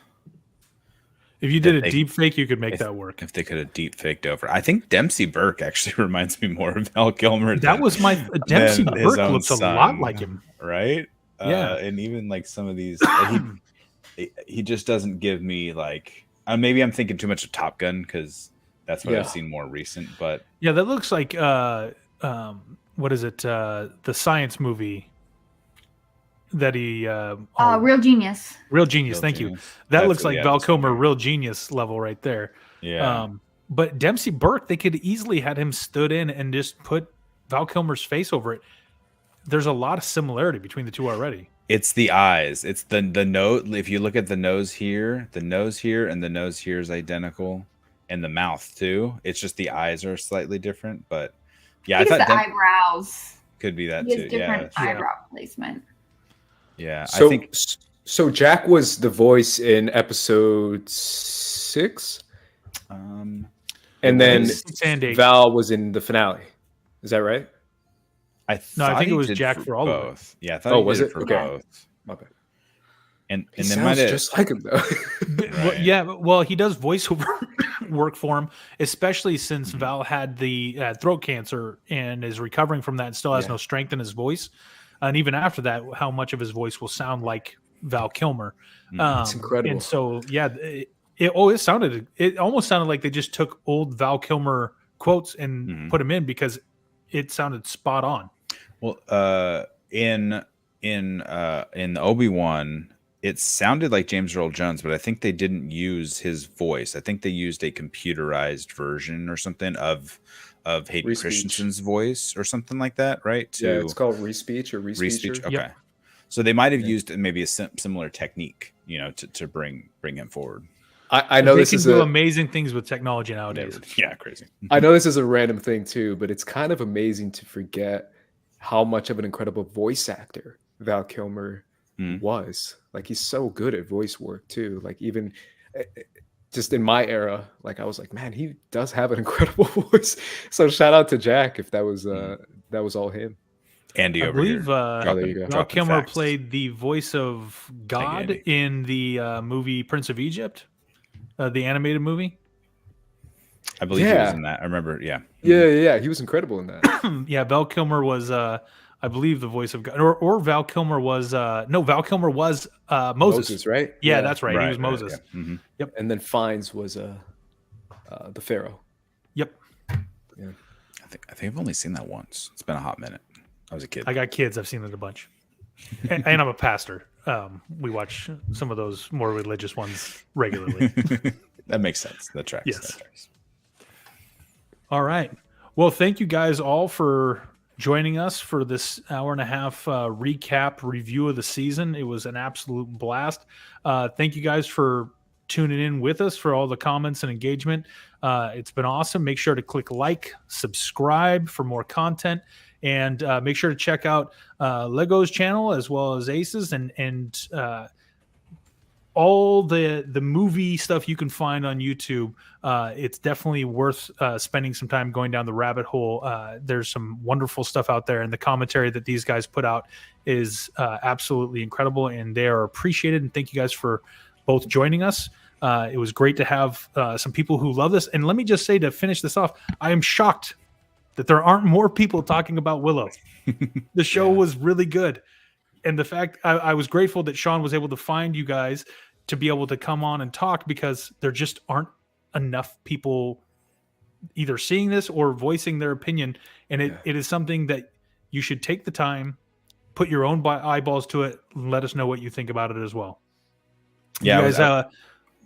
Speaker 1: If you did a deep fake, you could make that work.
Speaker 3: If they could have deep faked over, I think Dempsey Burke actually reminds me more of Val Kilmer.
Speaker 1: That was my Dempsey Burke looks a lot like him,
Speaker 3: right?
Speaker 1: Yeah,
Speaker 3: and even like some of these, he just doesn't give me like. Maybe I'm thinking too much of Top Gun because that's what I've seen more recent. But
Speaker 1: yeah, that looks like what is it? The science movie that he
Speaker 2: Real Genius.
Speaker 1: Real Genius. Thank you. That looks like Val Kilmer, Real Genius level right there.
Speaker 3: Yeah.
Speaker 1: But Dempsey Burke, they could easily had him stood in and just put Val Kilmer's face over it. There's a lot of similarity between the two already.
Speaker 3: It's the eyes. It's the nose. If you look at the nose here, and the nose here is identical, and the mouth too. It's just the eyes are slightly different. But yeah, I thought
Speaker 2: the eyebrows
Speaker 3: could be that
Speaker 2: he
Speaker 3: too.
Speaker 2: has different eyebrow placement.
Speaker 3: Yeah,
Speaker 4: so,
Speaker 3: I think
Speaker 4: so. Jack was the voice in episode 6, and then Val was in the finale. Is that right?
Speaker 3: I think
Speaker 1: it was Jack for all of
Speaker 3: it. Yeah, I thought he
Speaker 4: was
Speaker 3: did
Speaker 4: it
Speaker 3: for
Speaker 4: okay.
Speaker 3: both.
Speaker 4: Okay.
Speaker 3: And
Speaker 4: he
Speaker 3: then
Speaker 4: sounds just like him though.
Speaker 1: Right. Yeah, well, he does voiceover work for him, especially since Val had the throat cancer and is recovering from that and still has no strength in his voice. And even after that, how much of his voice will sound like Val Kilmer.
Speaker 4: It's incredible.
Speaker 1: And so, It almost sounded like they just took old Val Kilmer quotes and put them in because it sounded spot on.
Speaker 3: Well, in the Obi-Wan, it sounded like James Earl Jones, but I think they didn't use his voice. I think they used a computerized version or something of Hayden
Speaker 4: Respeech.
Speaker 3: Christensen's voice or something like that, right?
Speaker 4: Yeah, it's called respeech or respeecher.
Speaker 3: Okay.
Speaker 1: Yep.
Speaker 3: So they might have used maybe a similar technique, to bring him forward.
Speaker 4: I know
Speaker 1: they
Speaker 4: this
Speaker 1: can
Speaker 4: is
Speaker 1: do amazing things with technology
Speaker 3: Oh,
Speaker 1: nowadays.
Speaker 3: Yeah, crazy.
Speaker 4: I know this is a random thing too, but it's kind of amazing to forget how much of an incredible voice actor Val Kilmer was. Like, he's so good at voice work too. Like, even just in my era, like, I was like, man, he does have an incredible voice. So shout out to Jack if that was all him.
Speaker 3: Andy
Speaker 1: I
Speaker 3: over here.
Speaker 1: believe
Speaker 4: there you go.
Speaker 1: Val
Speaker 3: dropping
Speaker 1: Kilmer
Speaker 3: facts.
Speaker 1: played the voice of God
Speaker 3: Andy.
Speaker 1: in the movie Prince of Egypt, the animated movie.
Speaker 3: I believe he was in that. I remember. Yeah.
Speaker 4: Yeah. He was incredible in that.
Speaker 1: Yeah, Val Kilmer was, I believe, the voice of God, or Val Kilmer was. No, Val Kilmer was Moses.
Speaker 4: Right?
Speaker 1: Yeah, that's right. He
Speaker 3: Right,
Speaker 1: was Moses.
Speaker 3: yeah. Mhm.
Speaker 4: And then Fiennes was the Pharaoh.
Speaker 1: Yep.
Speaker 4: Yeah.
Speaker 3: I think I've only seen that once. It's been a hot minute. I was a kid.
Speaker 1: I got kids. I've seen it a bunch, and I'm a pastor. We watch some of those more religious ones regularly.
Speaker 3: That makes sense. That tracks.
Speaker 1: Yes.
Speaker 3: That tracks.
Speaker 1: All right. Well, thank you guys all for joining us for this hour and a half recap review of the season. It was an absolute blast. Thank you guys for tuning in with us, for all the comments and engagement. It's been awesome. Make sure to click like, subscribe for more content, and make sure to check out Lego's channel as well as Ace's and all the movie stuff you can find on YouTube. It's definitely worth spending some time going down the rabbit hole. There's some wonderful stuff out there, and the commentary that these guys put out is absolutely incredible, and they are appreciated. And thank you guys for both joining us. It was great to have some people who love this. And let me just say, to finish this off, I am shocked that there aren't more people talking about Willow. The show was really good. And the fact I was grateful that Sean was able to find you guys to be able to come on and talk, because there just aren't enough people either seeing this or voicing their opinion. And it is something that you should take the time, put your own eyeballs to it, and let us know what you think about it as well.
Speaker 3: Yeah,
Speaker 1: you guys,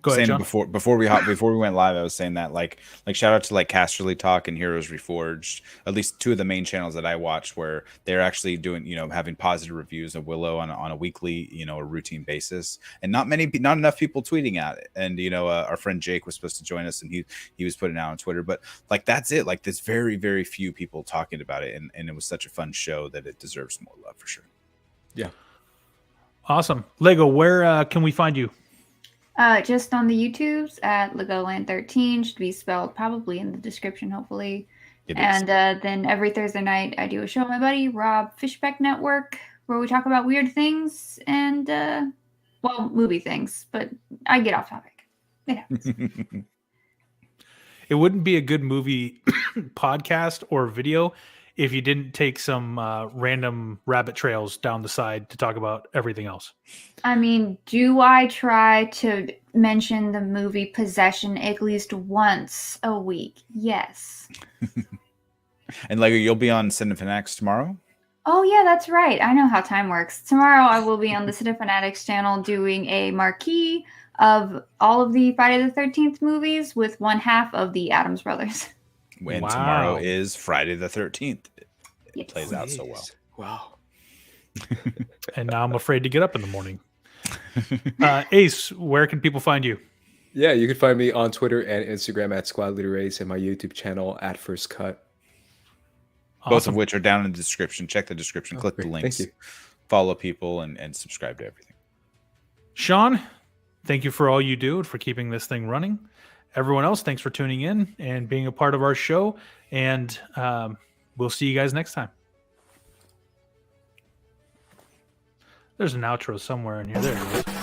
Speaker 1: go ahead, John.
Speaker 3: before we went live, I was saying that like shout out to like Casterly Talk and Heroes Reforged, at least two of the main channels that I watch, where they're actually doing, having positive reviews of Willow on a weekly, a routine basis, and not enough people tweeting at it. And our friend Jake was supposed to join us, and he was putting it out on Twitter, but like that's it. Like there's very, very few people talking about it, and it was such a fun show that it deserves more love for sure.
Speaker 4: Yeah.
Speaker 1: Awesome. Lego, where can we find you?
Speaker 2: Just on the YouTubes at Legoland13, should be spelled probably in the description, hopefully.
Speaker 3: It
Speaker 2: and then every Thursday night, I do a show with my buddy Rob Fishbeck Network, where we talk about weird things and movie things. But I get off topic. It happens.
Speaker 1: It wouldn't be a good movie podcast or video if you didn't take some random rabbit trails down the side to talk about everything else.
Speaker 2: I mean, do I try to mention the movie Possession at least once a week? Yes.
Speaker 3: And Lego, you'll be on DisneyPlus tomorrow?
Speaker 2: Oh, yeah, that's right. I know how time works. Tomorrow I will be on the DisneyPlus channel doing a marquee of all of the Friday the 13th movies with one half of the Addams Brothers.
Speaker 3: When
Speaker 1: Wow.
Speaker 3: tomorrow is Friday the 13th. It
Speaker 2: Yes.
Speaker 3: plays out so well.
Speaker 4: Wow.
Speaker 1: And now I'm afraid to get up in the morning. Ace, where can people find you?
Speaker 4: Yeah, you can find me on Twitter and Instagram at Squad Leader Ace, and my YouTube channel at First Cut.
Speaker 3: Both
Speaker 1: Awesome.
Speaker 3: of which are down in the description. Check the description, click the
Speaker 4: great.
Speaker 3: links,
Speaker 4: Thank you.
Speaker 3: follow people, and subscribe to everything.
Speaker 1: Sean, thank you for all you do and for keeping this thing running. Everyone else, thanks for tuning in and being a part of our show. And we'll see you guys next time. There's an outro somewhere in here. There it is.